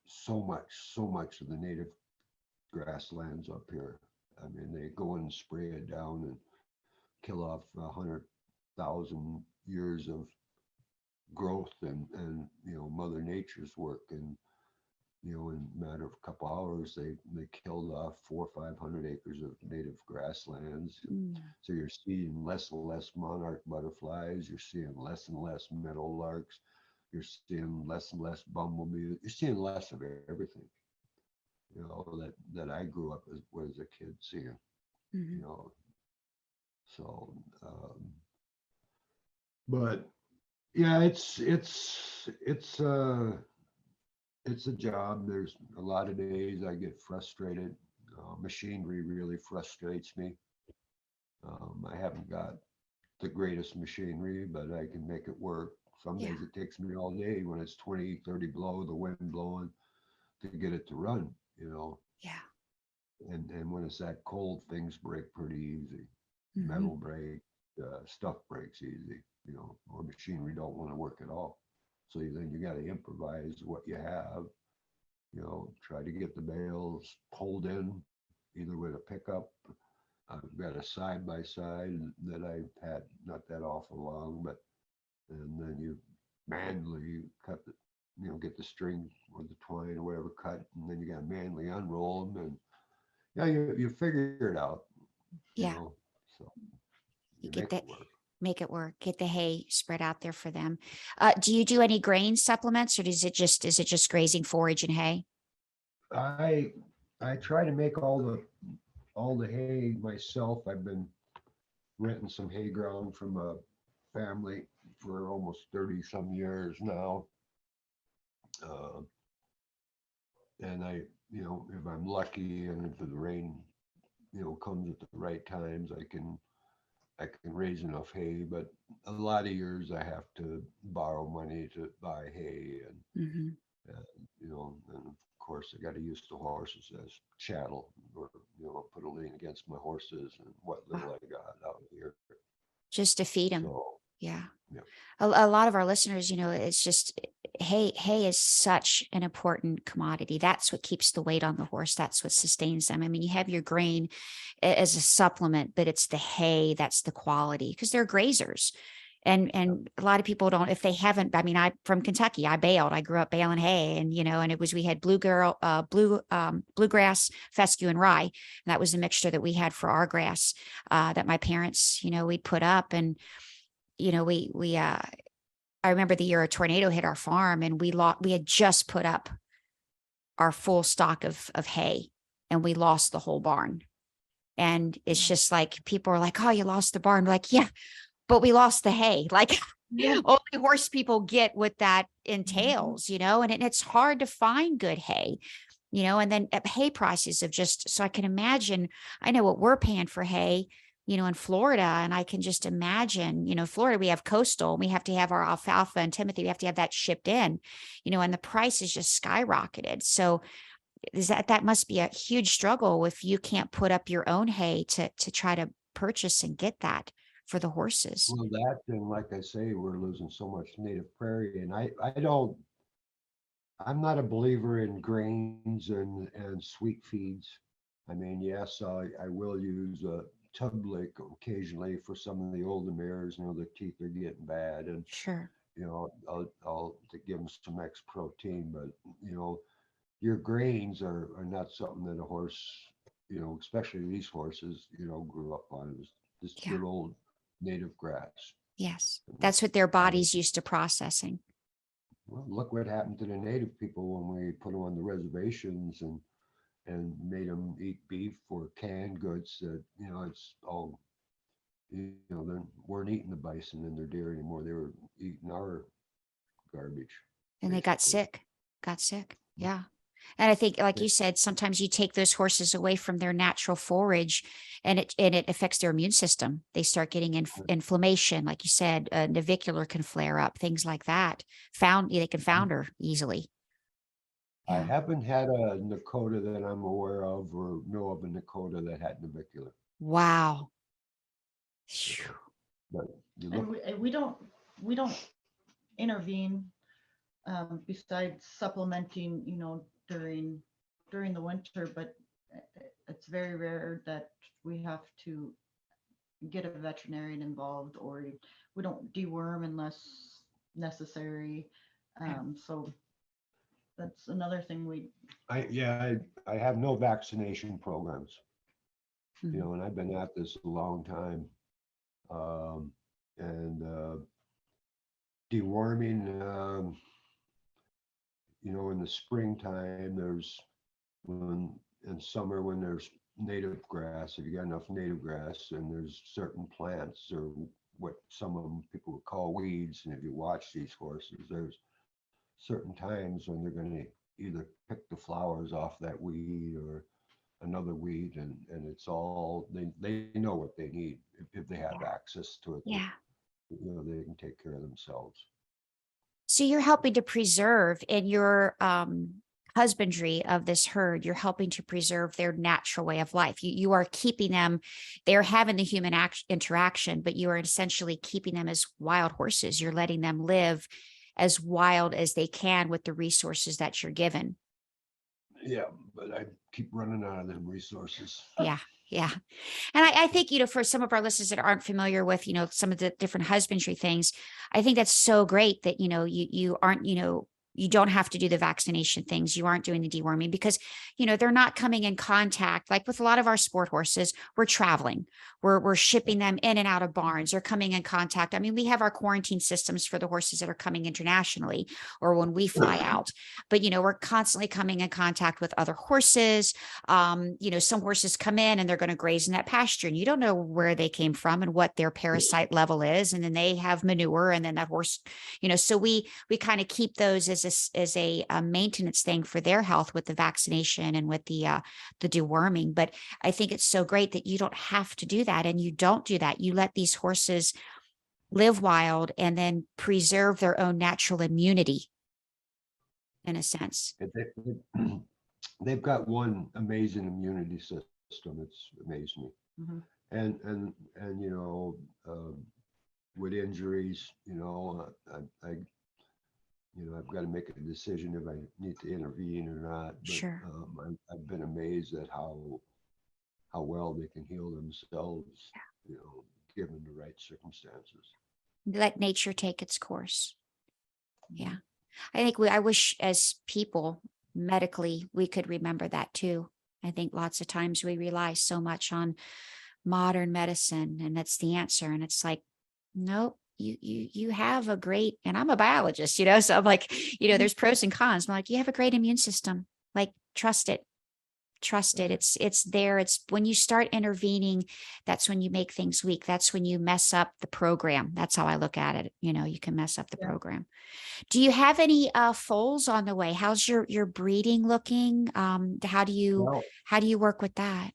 so much of the native grasslands up here. I mean, they go and spray it down and kill off 100,000 years of growth and Mother Nature's work. And in a matter of a couple hours, they killed off 400 or 500 acres of native grasslands. So you're seeing less and less monarch butterflies. You're seeing less and less meadowlarks. You're seeing less and less bumblebees. You're seeing less of everything. That I grew up as a kid seeing. So, but yeah, it's a job. There's a lot of days I get frustrated. Machinery really frustrates me. I haven't got the greatest machinery, but I can make it work. Some days it takes me all day when it's 20, 30 below, the wind blowing, to get it to run, Yeah. And when it's that cold, things break pretty easy. Metal break, stuff breaks easy, or machinery don't want to work at all. So then you got to improvise what you have, try to get the bales pulled in either with a pickup. I've got a side by side that I've had not that awful long, and then you manually cut get the string or the twine or whatever cut, and then you got to manually unroll them, and you figure it out. Yeah. So You you get that, make it work. make it work, get the hay spread out there for them. Do you do any grain supplements, or is it just grazing, forage, and hay? I try to make all the hay myself. I've been renting some hay ground from a family for almost 30 some years now. And if I'm lucky and if the rain, comes at the right times, I can raise enough hay. But a lot of years I have to borrow money to buy hay, and and of course I got to use the horses as chattel, or put a lien against my horses and what little I got out here. Just to feed them. So, Yeah. yeah. A lot of our listeners, it's just hay is such an important commodity. That's what keeps the weight on the horse. That's what sustains them. I mean, you have your grain as a supplement, but it's the hay that's the quality, because they're grazers. And a lot of people don't, if they haven't, I mean, I from Kentucky, I baled. I grew up baling hay, and and we had bluegrass, fescue, and rye. And that was the mixture that we had for our grass that my parents, we'd put up. And I remember the year a tornado hit our farm, and we had just put up our full stock of hay, and we lost the whole barn. And it's just like, people are like, "Oh, you lost the barn." We're like, yeah, but we lost the hay. Like, only horse people get what that entails, and it's hard to find good hay, and then hay prices have so I can imagine, I know what we're paying for hay, in Florida. And I can just imagine, Florida, we have coastal, and we have to have our alfalfa and Timothy, we have to have that shipped in, and the price is just skyrocketed. So that must be a huge struggle if you can't put up your own hay to try to purchase and get that for the horses. Well, that, and like I say, we're losing so much native prairie, and I'm not a believer in grains and sweet feeds. I mean, yes, I will use a tub lick occasionally for some of the older mares. The teeth are getting bad, and Sure. I'll to give them some X protein. But your grains are not something that a horse, especially these horses, grew up on. It was this Yeah. good old native grass. Yes. That's what their body's used to processing. Well, look what happened to the native people when we put them on the reservations and made them eat beef or canned goods. That it's all, they weren't eating the bison and their deer anymore. They were eating our garbage. And they got sick. Yeah. And I think, like you said, sometimes you take those horses away from their natural forage, and it affects their immune system. They start getting inflammation, like you said, navicular can flare up, things like that. They can founder easily. I Yeah. haven't had a Nakota that I'm aware of or know of a Nakota that had navicular. Wow. Phew. But you And look, we don't intervene besides supplementing, during the winter, but it's very rare that we have to get a veterinarian involved, or we don't deworm unless necessary. So that's another thing I have no vaccination programs, Mhm. and I've been at this a long time. And deworming, in the springtime, in summer when there's native grass, if you got enough native grass, and there's certain plants or what some of them people would call weeds. And if you watch these horses, there's certain times when they're going to either pick the flowers off that weed or another weed, and it's all they know what they need. If they have Yeah. access to it, Yeah. they can take care of themselves. So you're helping to preserve in your husbandry of this herd, you're helping to preserve their natural way of life. You are keeping them, they're having the human interaction, but you are essentially keeping them as wild horses. You're letting them live as wild as they can with the resources that you're given. Yeah, but I keep running out of them resources. Yeah. Yeah. And I think, for some of our listeners that aren't familiar with, some of the different husbandry things, I think that's so great that, you aren't, you don't have to do the vaccination things. You aren't doing the deworming because, they're not coming in contact. Like with a lot of our sport horses, we're traveling, we're shipping them in and out of barns. They're coming in contact. I mean, we have our quarantine systems for the horses that are coming internationally or when we fly out, but, we're constantly coming in contact with other horses. Some horses come in and they're going to graze in that pasture and you don't know where they came from and what their parasite level is. And then they have manure and then that horse, so we kind of keep those as a maintenance thing for their health with the vaccination and with the deworming. But I think it's so great that you don't have to do that. And you don't do that. You let these horses live wild and then preserve their own natural immunity in a sense. They've got one amazing immunity system. It's amazed me. Mhm. And with injuries, I've got to make a decision if I need to intervene or not. But Sure. I've been amazed at how well they can heal themselves, given the right circumstances. Let nature take its course. Yeah. Mhm. I think I wish as people medically, we could remember that too. I think lots of times we rely so much on modern medicine and that's the answer. And it's like, nope, you have a great, and I'm a biologist, so I'm like, there's pros and cons. I'm like, you have a great immune system. Like, trust it. Trust it. It's there. It's when you start intervening, that's when you make things weak. That's when you mess up the program. That's how I look at it. You can mess up the Yeah. program. Do you have any foals on the way? How's your breeding looking? How do you Well, work with that?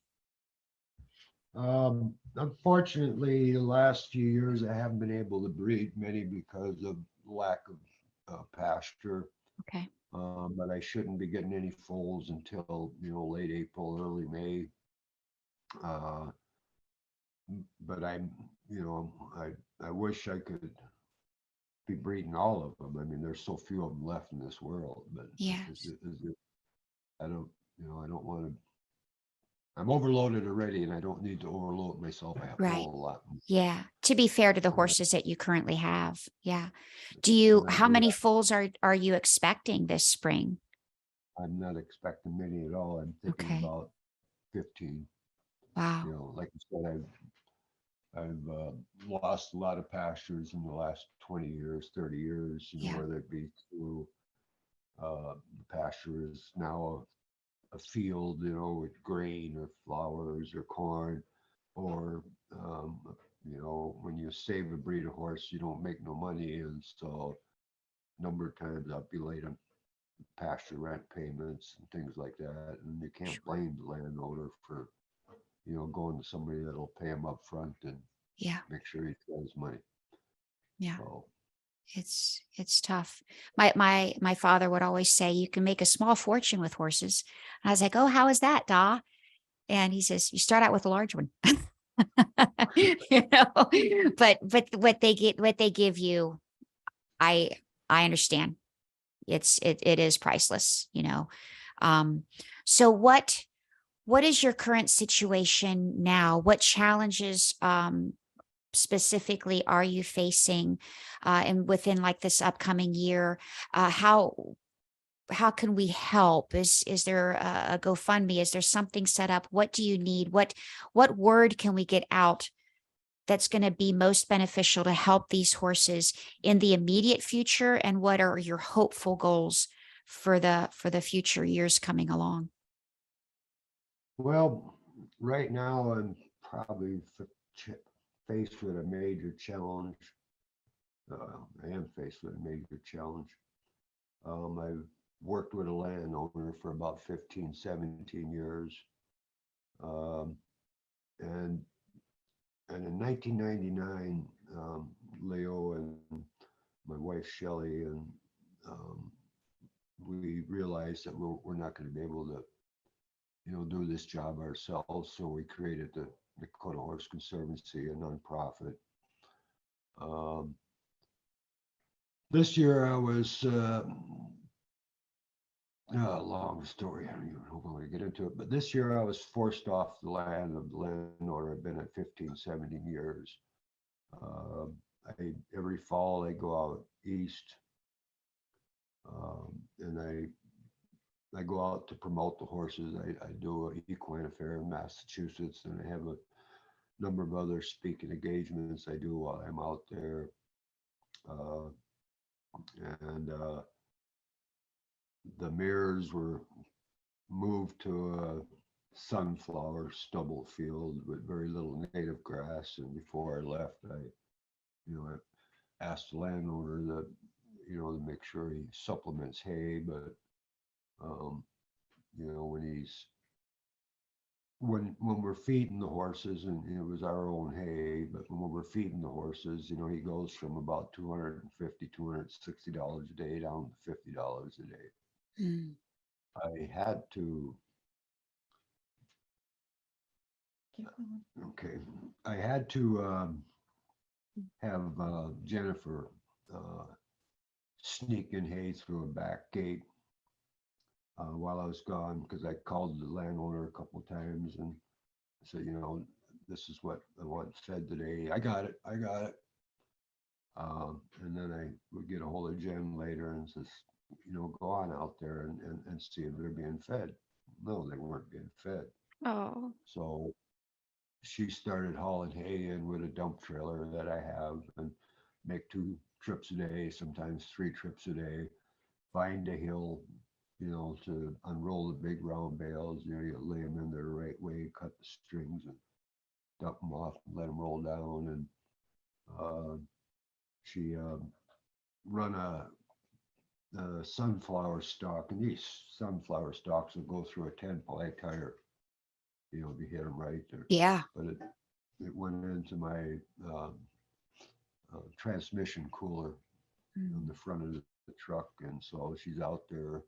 unfortunately, the last few years I haven't been able to breed many because of lack of pasture. Okay. But I shouldn't be getting any foals until late April, early May. Uh, but I wish I could be breeding all of them. I mean, there's so few of them left in this world. But Yes. I don't I don't want to. I'm overloaded already, and I don't need to overload myself. I have to Right. own a lot. Yeah. To be fair to the And horses that you currently have. Yeah. and How many foals are you expecting this spring? I'm not expecting many at all. I'm thinking Okay. about 15. Wow. Like I said, I've lost a lot of pastures in the last 20 years, 30 years, Yeah. whether it be through the pasture is now a field, with grain or flowers or corn, or, when you save a breed of horse, you don't make no money. And so a number of times I'll be late on pasture rent payments and things like that. And you can't Sure. blame the landowner for, going to somebody that'll pay him up front and Yeah. make sure he spends money. Yeah. So It's tough. My father would always say, you can make a small fortune with horses. I was like, oh, how is that, Da? And he says, you start out with a large one. You know, but what they give you, I understand. It is priceless, you know. So what is your current situation now? What challenges specifically are you facing and within like this upcoming year? How can we help? Is there a GoFundMe? Is there something set up? What do you need? What word can we get out that's going to be most beneficial to help these horses in the immediate future? And what are your hopeful goals for the future years coming along? Well, right now I'm probably faced with a major challenge. I am faced with a major challenge. I've worked with a landowner for about 15, 17 years. And in 1999, Leo and my wife Shelley and we realized that we're not going to be able to, do this job ourselves. So we created the Nokota Horse Conservancy, a nonprofit. This year I was, long story. I don't even know when we get into it, but this year I was forced off the land of the landowner I've been at 15, 17 years. Every fall I go out east, and I go out to promote the horses. I do an equine affair in Massachusetts, and I have a number of other speaking engagements I do while I'm out there. And the mares were moved to a sunflower stubble field with very little native grass. And before I left, I asked the landowner that, to make sure he supplements hay, but when we're feeding the horses, and it was our own hay, but when we're feeding the horses, he goes from about $250, $260 a day down to $50 a day. Mm. I had to have Jennifer sneak in hay through a back gate while I was gone, because I called the landowner a couple of times and said, this is what I want fed today. I got it. And then I would get a hold of Jen later and says, go on out there and see if they're being fed. No, they weren't being fed. Oh. So she started hauling hay in with a dump trailer that I have and make 2 trips a day, sometimes 3 trips a day, find a hill, to unroll the big round bales. You lay them in there the right way, cut the strings and dump them off and let them roll down. And she run a sunflower stalk, and these sunflower stalks will go through a 10-ply tire, if you hit them right there. Yeah. But it went into my transmission cooler on the front of the truck, and so she's out there,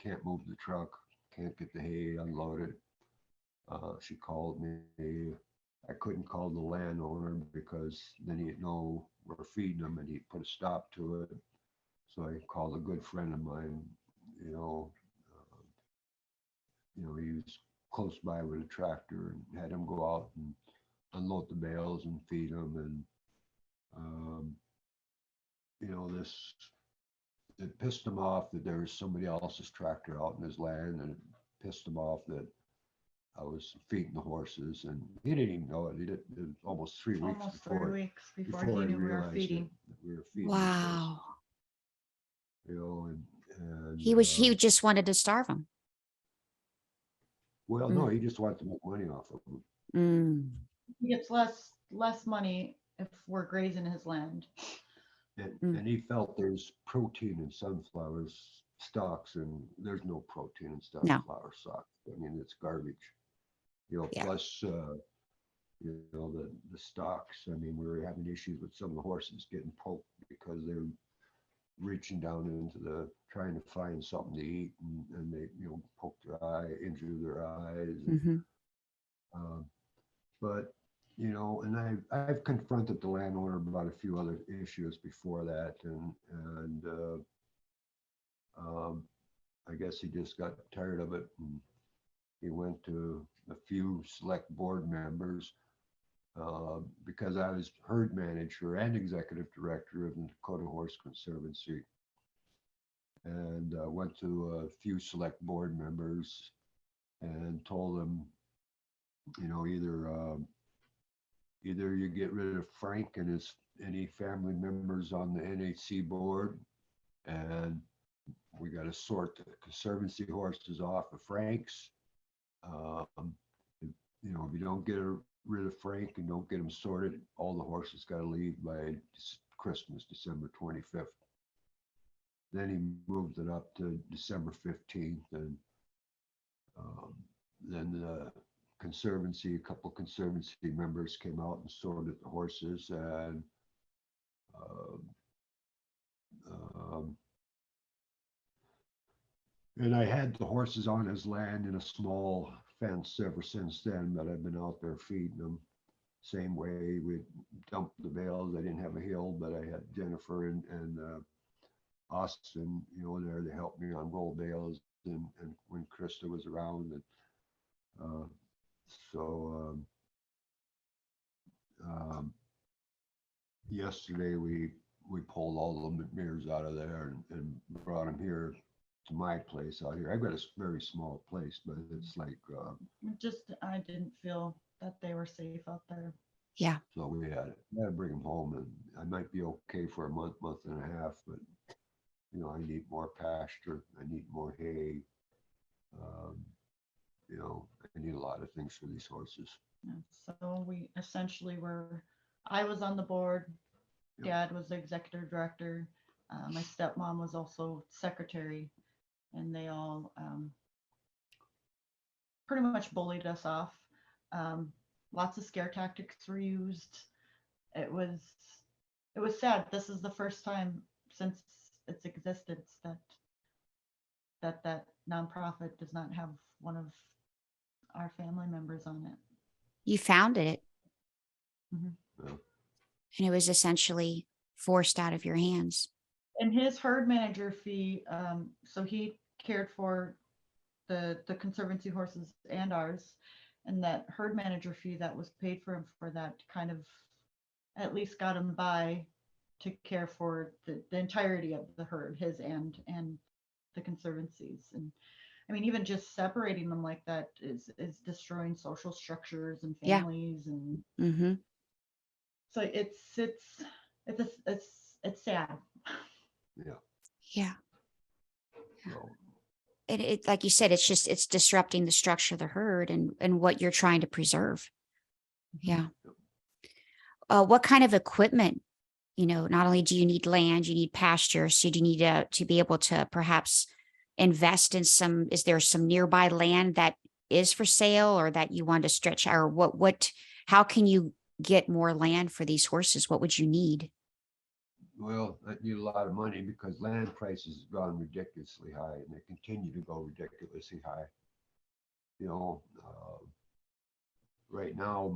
can't move the truck, can't get the hay unloaded. She called me. I couldn't call the landowner because then he'd know we're feeding them and he'd put a stop to it. So I called a good friend of mine. He was close by with a tractor, and had him go out and unload the bales and feed them. And it pissed him off that there was somebody else's tractor out in his land, and it pissed him off that I was feeding the horses, and he didn't even know it. It was almost 3 weeks Almost before 3 weeks before he knew we were realized feeding. that we were feeding. Wow. And He just wanted to starve them. well, no, he just wanted to make money off of them. Mm. He gets less money if we're grazing his land. And he felt there's protein in sunflower stalks, and there's no protein in sunflower stalks. I mean, it's garbage. Yeah. Plus the stocks. I mean, we were having issues with some of the horses getting poked because they were reaching down into trying to find something to eat, and they, poke their eye, injure their eyes. Mhm. Um, but, and I've confronted the landowner about a few other issues before that. And I guess he just got tired of it. And he went to a few select board members, because I was herd manager and executive director of the Dakota Horse Conservancy, and went to a few select board members and told them, either you get rid of Frank and any family members on the NHC board, and we got to sort the Conservancy horses off of Frank's. If you don't get rid of Frank and don't get them sorted, all the horses got to leave by Christmas, December 25th. Then he moved it up to December 15th, and then the Conservancy, a couple of Conservancy members came out and sorted the horses, and I had the horses on his land in a small fence ever since then, but I've been out there feeding them. Same way we dumped the bales. I didn't have a hill, but I had Jennifer and Austin, there to help me on roll bales, and when Krista was around. And yesterday we pulled all the McNairs out of there and brought them here to my place out here. I've got a very small place, but it's like I didn't feel that they were safe out there. Yeah. So we had to bring them home, and I might be okay for a month and a half, but I need more pasture. I need more hay. I need a lot of things for these horses. And so we essentially I was on the board. Yep. Dad was the executive director. My stepmom was also secretary, and they all pretty much bullied us off. Lots of scare tactics were used. It was sad. This is the first time since its existence that nonprofit does not have one of our family members on it. You founded it. Mm-hmm. Yeah. And it was essentially forced out of your hands. And his herd manager fee, so he cared for the Conservancy horses and ours, and that herd manager fee that was paid for him for that kind of at least got him by to care for the entirety of the herd, his and the Conservancy's. And I mean, even just separating them like that is destroying social structures and families. Yeah. And mm-hmm. So it's sad. Yeah. Yeah. So, it like you said, it's disrupting the structure of the herd and what you're trying to preserve. Yeah. What kind of equipment, not only do you need land, you need pasture, so do you need to be able to perhaps invest in is there some nearby land that is for sale or that you want to stretch, or how can you get more land for these horses? What would you need? Well, I need a lot of money because land prices have gone ridiculously high, and they continue to go ridiculously high. Right now,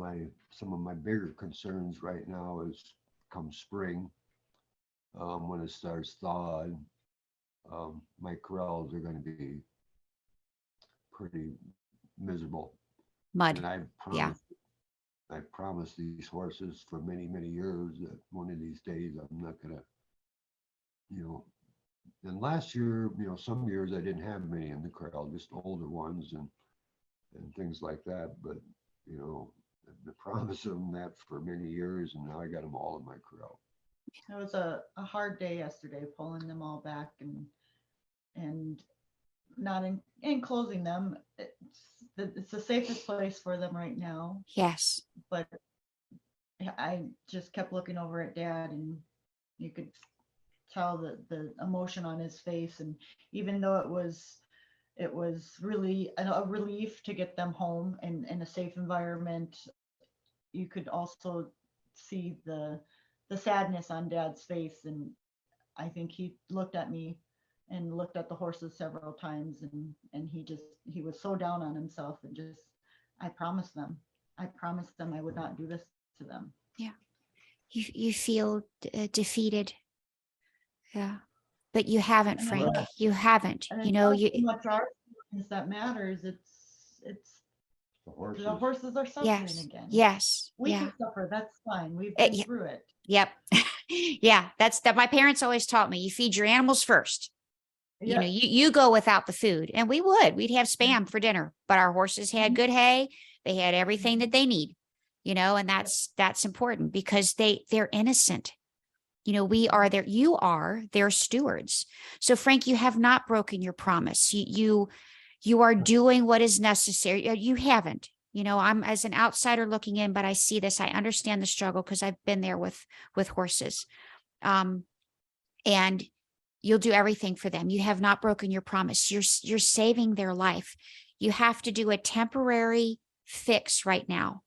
some of my bigger concerns right now is come spring, when it starts thawing, my corrals are going to be pretty miserable. Mud. And I promised these horses for many, many years that one of these days I'm not going to, and last year, some years I didn't have many in the corral, just older ones and things like that. But, I've been promising them that for many years, and now I got them all in my corral. It was a hard day yesterday, pulling them all back and not enclosing them. It's the safest place for them right now. Yes. But I just kept looking over at Dad, and you could tell the emotion on his face. And even though it was really a relief to get them home and in a safe environment, you could also see the sadness on Dad's face. And I think he looked at me and looked at the horses several times, and he was so down on himself, and just, I promised them I would not do this to them. Yeah. You feel defeated. Yeah. But you haven't, And I Frank. know- You haven't. And You it's know, not you so much our feelings that matters. It's The the horses. horses are suffering yes. again. Yes. We Yeah. can suffer. That's fine. We've Eh, been yeah. through it. Yep. Yeah. That's that my parents always taught me. You feed your animals first. You know, Yeah. you go without the food, and we'd have spam for dinner, but our horses had Mhm. good hay. They had everything that Mhm. they need, you know, and that's important because they're innocent. You know, you are their stewards. So Frank, you have not broken your promise. You are doing what is necessary. You haven't, you know, I'm as an outsider looking in, but I see this, I understand the struggle because I've been there with horses. And you'll do everything for them. You have not broken your promise. You're saving their life. You have to do a temporary fix right now,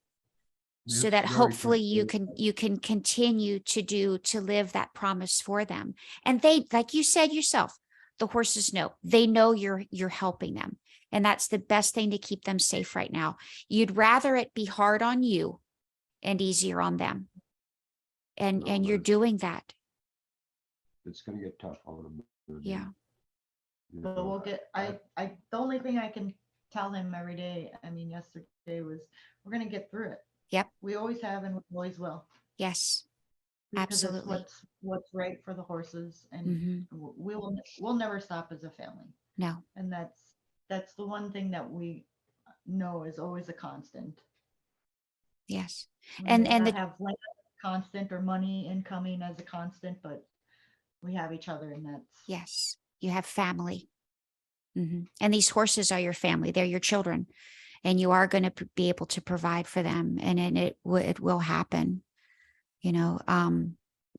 so Yep, that very hopefully temporary. you can continue to live that promise for them. And they, like you said yourself, the horses know, they know you're helping them. And that's the best thing to keep them safe right now. You'd rather it be hard on you and easier on them. And No, you're doing that. It's going to get tough on them. Yeah. But we'll get, the only thing I can tell him every day, I mean, yesterday was, we're going to get through it. Yep. We always have, and we always will. Yes. Because Absolutely. it's what's right for the horses, and Mhm. we'll never stop as a family. No. And that's the one thing that we know is always a constant. Yes. We And may not the have land constant or money incoming as a constant, but we have each other, and that's yes, you have family. Mhm. And these horses are your family. They're your children, and you are going to be able to provide for them, and it will happen. You know,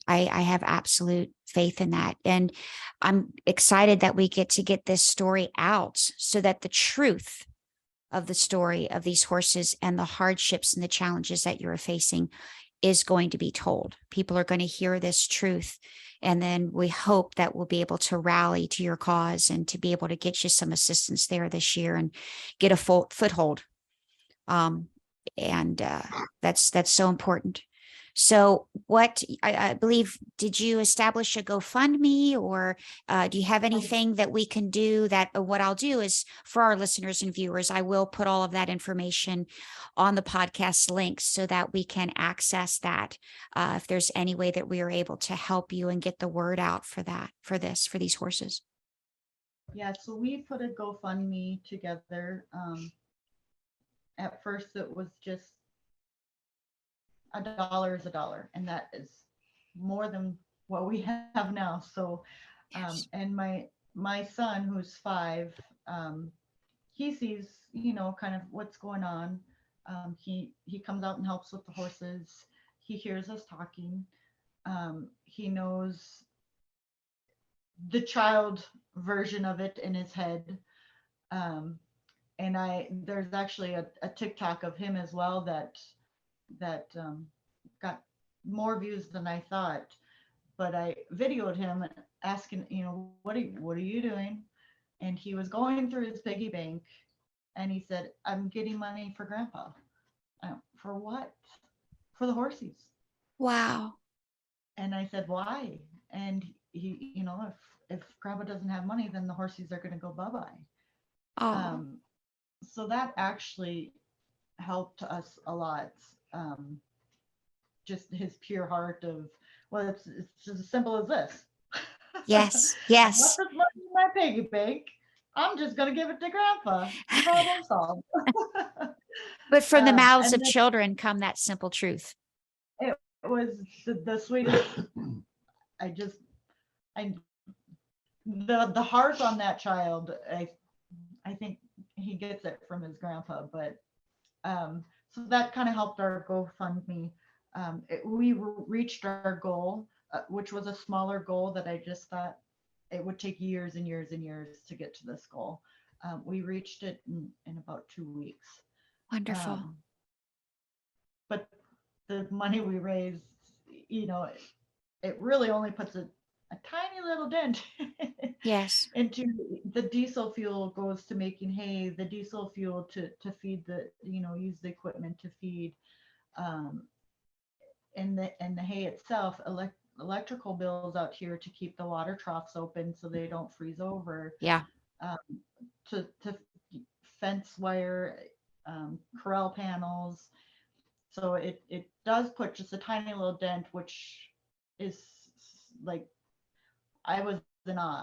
I have absolute faith in that, and I'm excited that we get to get this story out so that the truth of the story of these horses and the hardships and the challenges that you're facing is going to be told. People are going to hear this truth. And then we hope that we'll be able to rally to your cause and to be able to get you some assistance there this year and get a full foothold. And that's so important. So what I believe, did you establish a GoFundMe, or do you have anything that we can do that what I'll do is for our listeners and viewers, I will put all of that information on the podcast links so that we can access that. If there's any way that we are able to help you and get the word out for these horses. Yeah, so we put a GoFundMe together. At first it was just $1 is $1, and that is more than what we have now. So, Yes. and my son, who's 5, he sees, kind of what's going on. He comes out and helps with the horses. He hears us talking. He knows the child version of it in his head. And there's actually a TikTok of him as well that got more views than I thought. But I videoed him asking, what are you doing? And he was going through his piggy bank, and he said, "I'm getting money for Grandpa." For what? For the horses. Wow. And I said, "Why?" And he, if Grandpa doesn't have money, then the horses are going to go bye-bye. Oh, So that actually helped us a lot. Just his pure heart of, well, it's just as simple as this. yes. I got Yes. this money in my piggy bank. I'm just going to give it to Grandpa. Problem solved. But from the mouths And of children come that simple truth. it was the sweetest. The heart on that child, I think he gets it from his grandpa. But so that kind of helped our GoFundMe. We reached our goal, which was a smaller goal that I just thought it would take years and years and years to get to this goal. We reached it in about 2 weeks. Wonderful. But the money we raise, it really only puts a tiny little dent Yes. into the diesel fuel goes to making hay, the diesel fuel to feed use the equipment to feed, and the hay itself, electrical bills out here to keep the water troughs open so they don't freeze over, Yeah. to fence wire, corral panels. So it does put just a tiny little dent, which is like, I was in awe.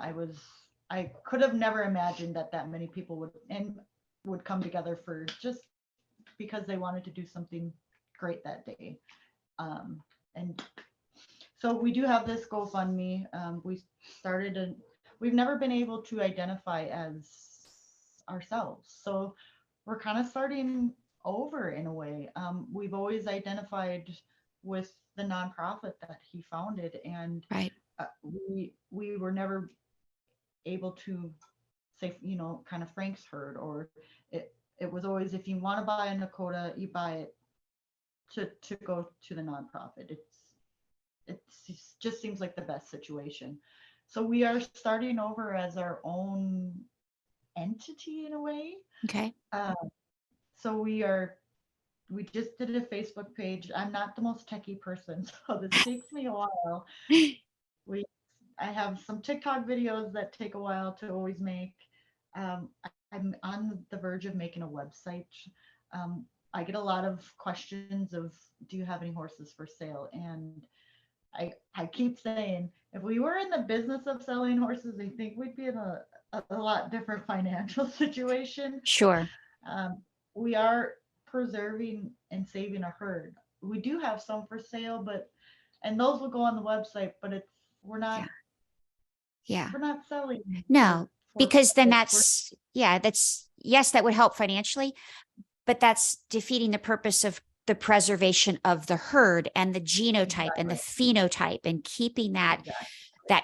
I could have never imagined that many people would come together for just because they wanted to do something great that day. And so we do have this GoFundMe. We've never been able to identify as ourselves. So we're kind of starting over in a way. We've always identified with the nonprofit that he founded, and Right. We were never able to say, kind of Frank's herd, or it was always, if you want to buy a Nokota, you buy it to go to the nonprofit. It just seems like the best situation. So we are starting over as our own entity in a way. Okay. So we just did a Facebook page. I'm not the most techie person, so this takes me a while. I have some TikTok videos that take a while to always make. I'm on the verge of making a website. I get a lot of questions of, do you have any horses for sale? And I keep saying, if we were in the business of selling horses, I think we'd be in a lot different financial situation. Sure. We are preserving and saving a herd. We do have some for sale, and those will go on the website, but we're not. Yeah. We're not selling. No, because then yes, that would help financially, but that's defeating the purpose of the preservation of the herd and the genotype and the phenotype, and keeping that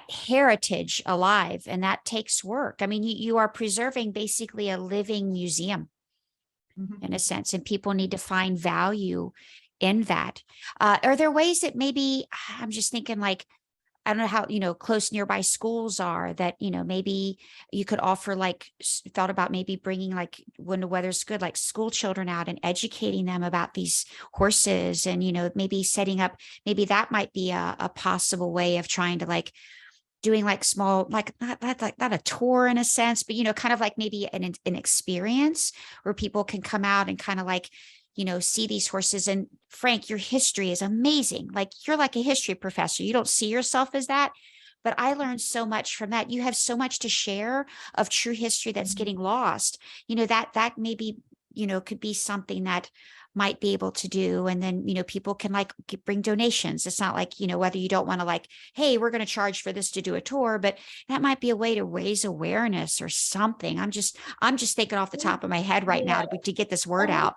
heritage alive. And that takes work. I mean, you are preserving basically a living museum in a sense, and people need to find value in that. Are there ways that maybe, I'm just thinking, like, I don't know how, close nearby schools are that, maybe you could offer, like, thought about maybe bringing, like, when the weather's good, like school children out and educating them about these horses, and, maybe setting up, maybe that might be a possible way of trying to, like, doing like small, like not a tour in a sense, but, kind of like maybe an experience where people can come out and kind of like, see these horses. And Frank, your history is amazing. Like, you're like a history professor. You don't see yourself as that, but I learned so much from that. You have so much to share of true history that's getting lost. That maybe, could be something that might be able to do. And then, people can like bring donations. It's not like, whether you don't want to, like, hey, we're going to charge for this to do a tour, but that might be a way to raise awareness or something. I'm just thinking off the top of my head right now to get this word out.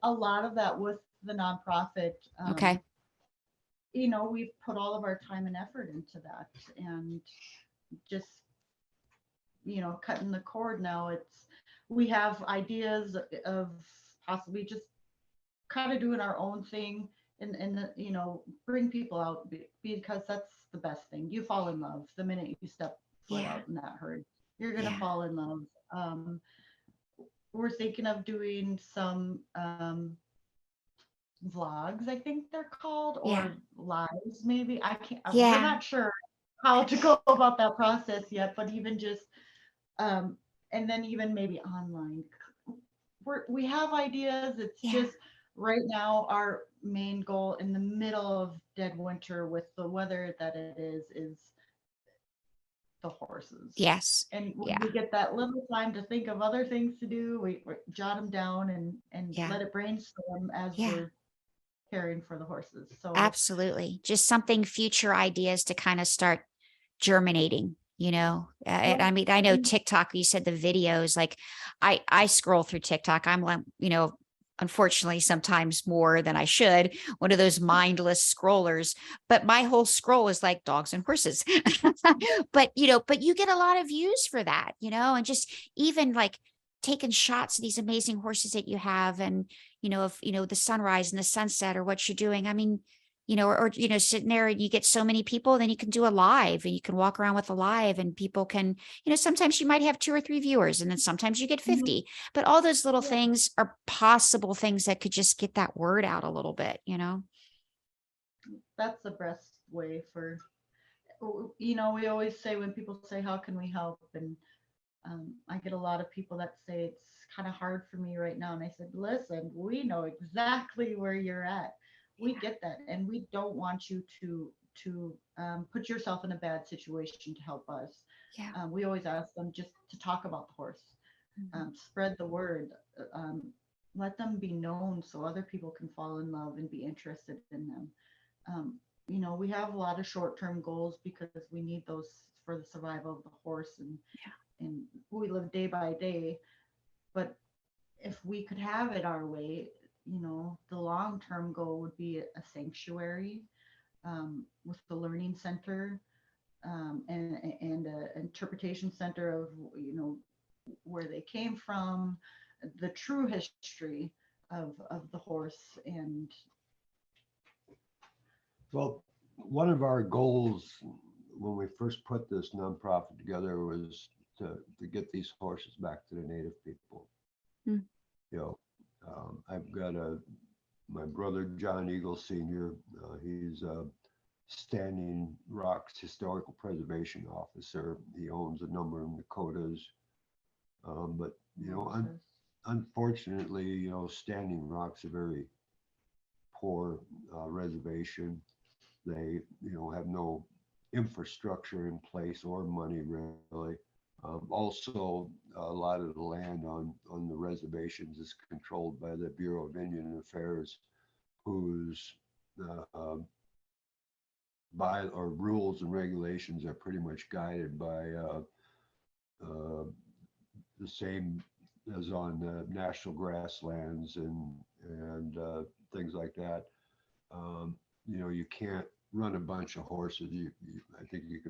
A lot of that with the nonprofit. Okay. We've put all of our time and effort into that, and just, cutting the cord now. We have ideas of possibly just kind of doing our own thing, and bring people out, because that's the best thing. You fall in love the minute you step foot out in that herd. You're gonna fall in love. We're thinking of doing some vlogs, I think they're called, or lives maybe. We're not sure how to go about that process yet, but even just and then even maybe online. We have ideas. It's just right now our main goal in the middle of dead winter with the weather that it is the horses. Yes. And when we get that little time to think of other things to do, we jot them down and let it brainstorm as we're caring for the horses. So absolutely, just something, future ideas to kind of start germinating. And I mean, I know TikTok, you said the videos, like I scroll through TikTok. I'm like, unfortunately, sometimes more than I should, one of those mindless scrollers, but my whole scroll is like dogs and horses. but you get a lot of views for that, and just even like taking shots of these amazing horses that you have, and, of, the sunrise and the sunset or what you're doing. I mean, or sitting there and you get so many people, then you can do a live and you can walk around with a live and people can, sometimes you might have 2 or 3 viewers and then sometimes you get 50, but all those little things are possible things that could just get that word out a little bit, That's the best way for, we always say when people say, how can we help? And I get a lot of people that say it's kind of hard for me right now. And I said, listen, we know exactly where you're at. We get that. And we don't want you to put yourself in a bad situation to help us. Yeah. We always ask them just to talk about the horse, spread the word, let them be known so other people can fall in love and be interested in them. We have a lot of short-term goals because we need those for the survival of the horse, and we live day by day. But if we could have it our way, the long-term goal would be a sanctuary with the learning center and an interpretation center of, where they came from, the true history of the horse. And Well, one of our goals when we first put this nonprofit together was to get these horses back to the native people. I've got my brother John Eagle Sr. He's a Standing Rock's historical preservation officer. He owns a number of Nokotas, but unfortunately, Standing Rock's a very poor reservation. They, have no infrastructure in place or money really. Also, a lot of the land on the reservations is controlled by the Bureau of Indian Affairs, whose rules and regulations are pretty much guided by the same as on national grasslands and things like that. You can't run a bunch of horses. I think you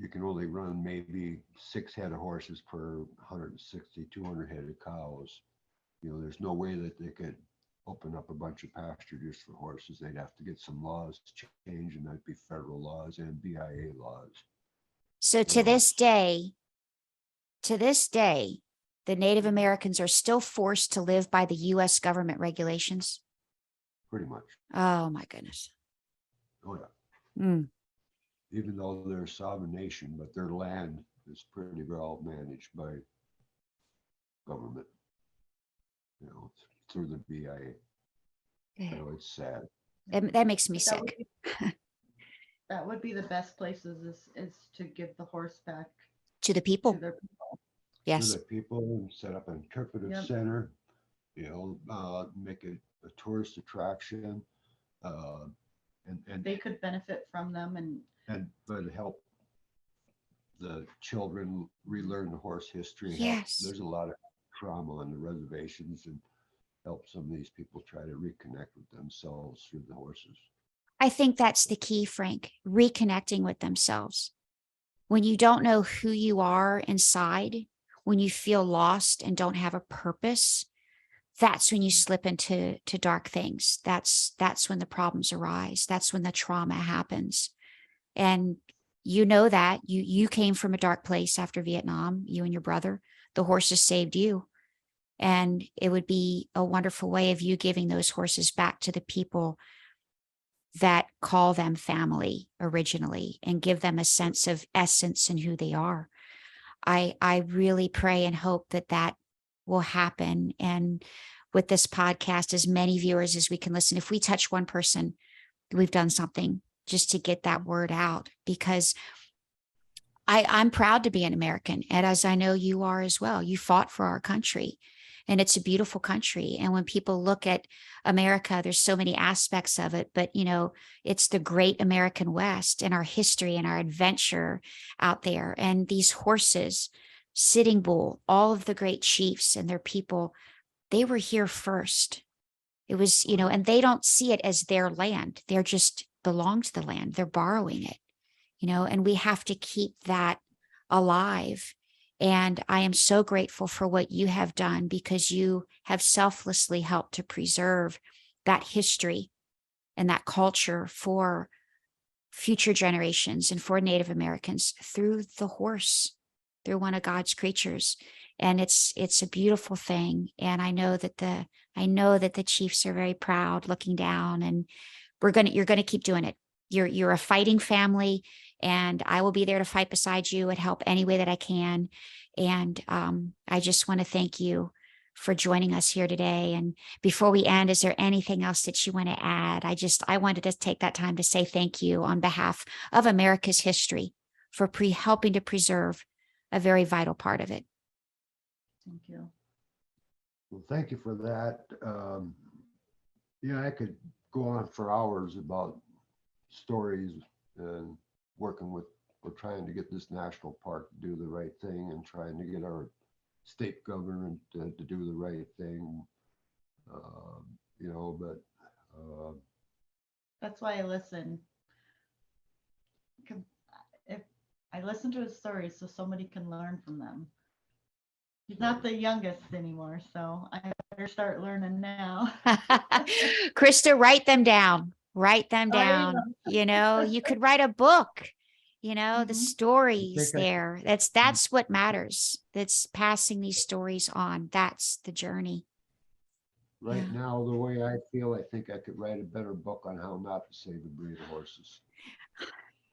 can only run maybe 6 head of horses per 160, 200 head of cows. There's no way that they could open up a bunch of pasture just for horses. They'd have to get some laws changed, and that'd be federal laws and BIA laws. So to this day, the Native Americans are still forced to live by the U.S. government regulations. Pretty much. Oh my goodness. Oh yeah. Even though they're a sovereign nation, but their land is pretty well managed by government, through the BIA. So it's sad. That makes me sick. That would be the best places is to give the horse back to the people. To their people. Yes. To the people, and set up an interpretive center, make it a tourist attraction, and they could benefit from them but help the children relearn the horse history. Yes. There's a lot of trauma on the reservations, and help some of these people try to reconnect with themselves through the horses. I think that's the key, Frank, reconnecting with themselves. When you don't know who you are inside, when you feel lost and don't have a purpose, that's when you slip into dark things. That's when the problems arise. That's when the trauma happens. And that you came from a dark place after Vietnam, you and your brother. The horses saved you. And it would be a wonderful way of you giving those horses back to the people that call them family originally, and give them a sense of essence and who they are. I really pray and hope that will happen. And with this podcast, as many viewers as we can listen, if we touch one person, we've done something just to get that word out, because I'm proud to be an American. And as I know you are as well, you fought for our country, and it's a beautiful country. And when people look at America, there's so many aspects of it, but it's the great American West and our history and our adventure out there. And these horses, Sitting Bull, all of the great chiefs and their people, they were here first. It was, and they don't see it as their land. They're just belong to the land. They're borrowing it, and we have to keep that alive And I am so grateful for what you have done, because you have selflessly helped to preserve that history and that culture for future generations and for Native Americans through the horse, through one of God's creatures. And it's a beautiful thing. And I know that the chiefs are very proud looking down, and you're going to keep doing it. You're a fighting family, and I will be there to fight beside you and help any way that I can. And I just want to thank you for joining us here today. And before we end, is there anything else that you want to add? I wanted to take that time to say thank you on behalf of America's history for helping to preserve a very vital part of it. Thank you. Well, thank you for that. I could go on for hours about stories and working with, we're trying to get this national park to do the right thing and trying to get our state government to do the right thing, but That's why I listen. If I listen to his stories, so somebody can learn from them. He's not the youngest anymore, so I better start learning now. Krista, write them down. Write them I down. will. You could write a book. The Mhm. stories I- there. That's what matters. That's passing these stories on. That's the journey. right Yeah. now, the way I feel, I think I could write a better book on how not to save the breed of horses.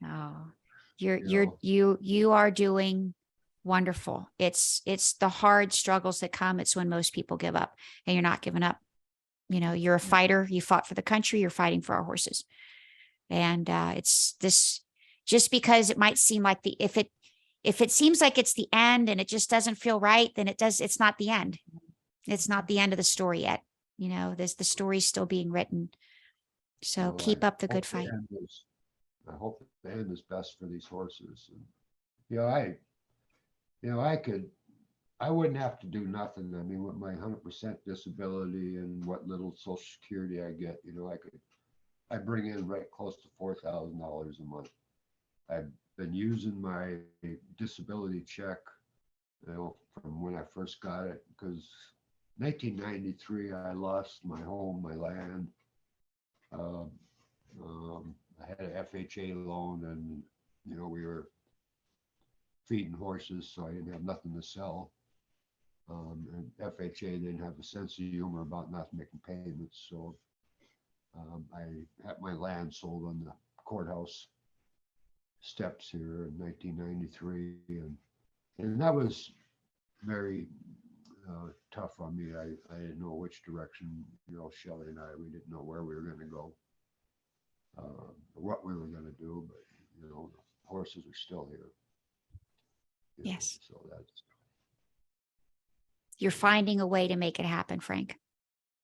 Oh, You you are doing wonderful. It's the hard struggles that come. It's when most people give up, and you're not giving up. You're a fighter. You fought for the country. You're fighting for our horses. And it's this, just because it might seem like if it seems like it's the end and it just doesn't feel right, then it's not the end. It's not the end of the story yet. The story's still being written. So keep up the good fight. I hope the end is best for these horses. And, I wouldn't have to do nothing. I mean, with my 100% disability and what little Social Security I get, I bring in right close to $4,000 a month. I've been using my disability check, from when I first got it, because 1993, I lost my home, my land. I had an FHA loan, and we were feeding horses, so I didn't have nothing to sell. And FHA didn't have a sense of humor about not making payments, so I had my land sold on the courthouse steps here in 1993, and that was very tough on me. I didn't know which direction, Shelley and we didn't know where we were going to go, what we were going to do, but the horses are still here. Yes. So that's. You're finding a way to make it happen, Frank.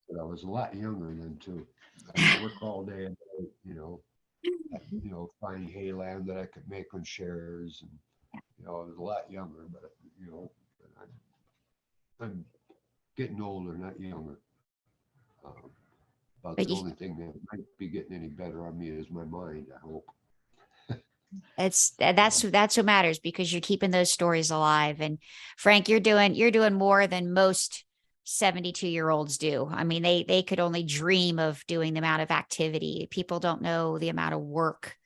But I was a lot younger then too. I work all day and night, finding hay land that I could make on shares, and I was a lot younger, but I'm getting older, not younger. About But the only thing that might be getting any better on me is my mind, I hope. that's what matters, because you're keeping those stories alive. And Frank, you're doing more than most 72-year-olds do. I mean, they could only dream of doing the amount of activity. People don't know the amount of work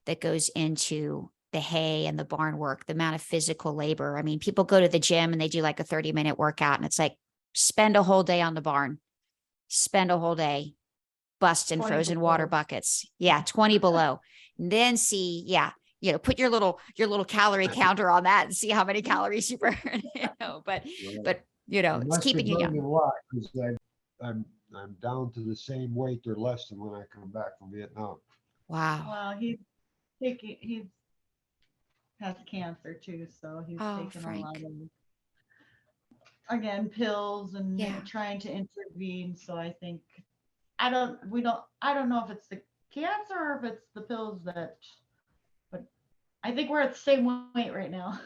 that goes into the hay and the barn work, the amount of physical labor. I mean, people go to the gym and they do like a 30-minute workout, and it's like, spend a whole day on the barn, spend a whole day busting frozen water buckets. Yeah. 20 below. And then see, put your little calorie counter on that and see how many calories you burn, but it's keeping you young. A lot, because I'm down to the same weight or less than when I come back from Vietnam. Wow. Well, he has cancer too, so he's taking Frank. a lot of, again, pills and Yeah. trying to intervene. So I think I don't know if it's the cancer or if it's the pills but I think we're at the same weight right now.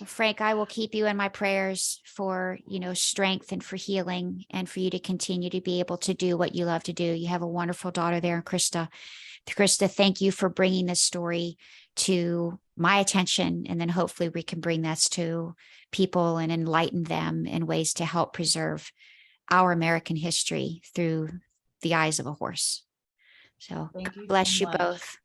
Frank, I will keep you in my prayers for, strength and for healing, and for you to continue to be able to do what you love to do. You have a wonderful daughter there, Krista. Krista, thank you for bringing this story to my attention. And then hopefully we can bring this to people and enlighten them in ways to help preserve our American history through the eyes of a horse. So Thank God you bless so you much. both.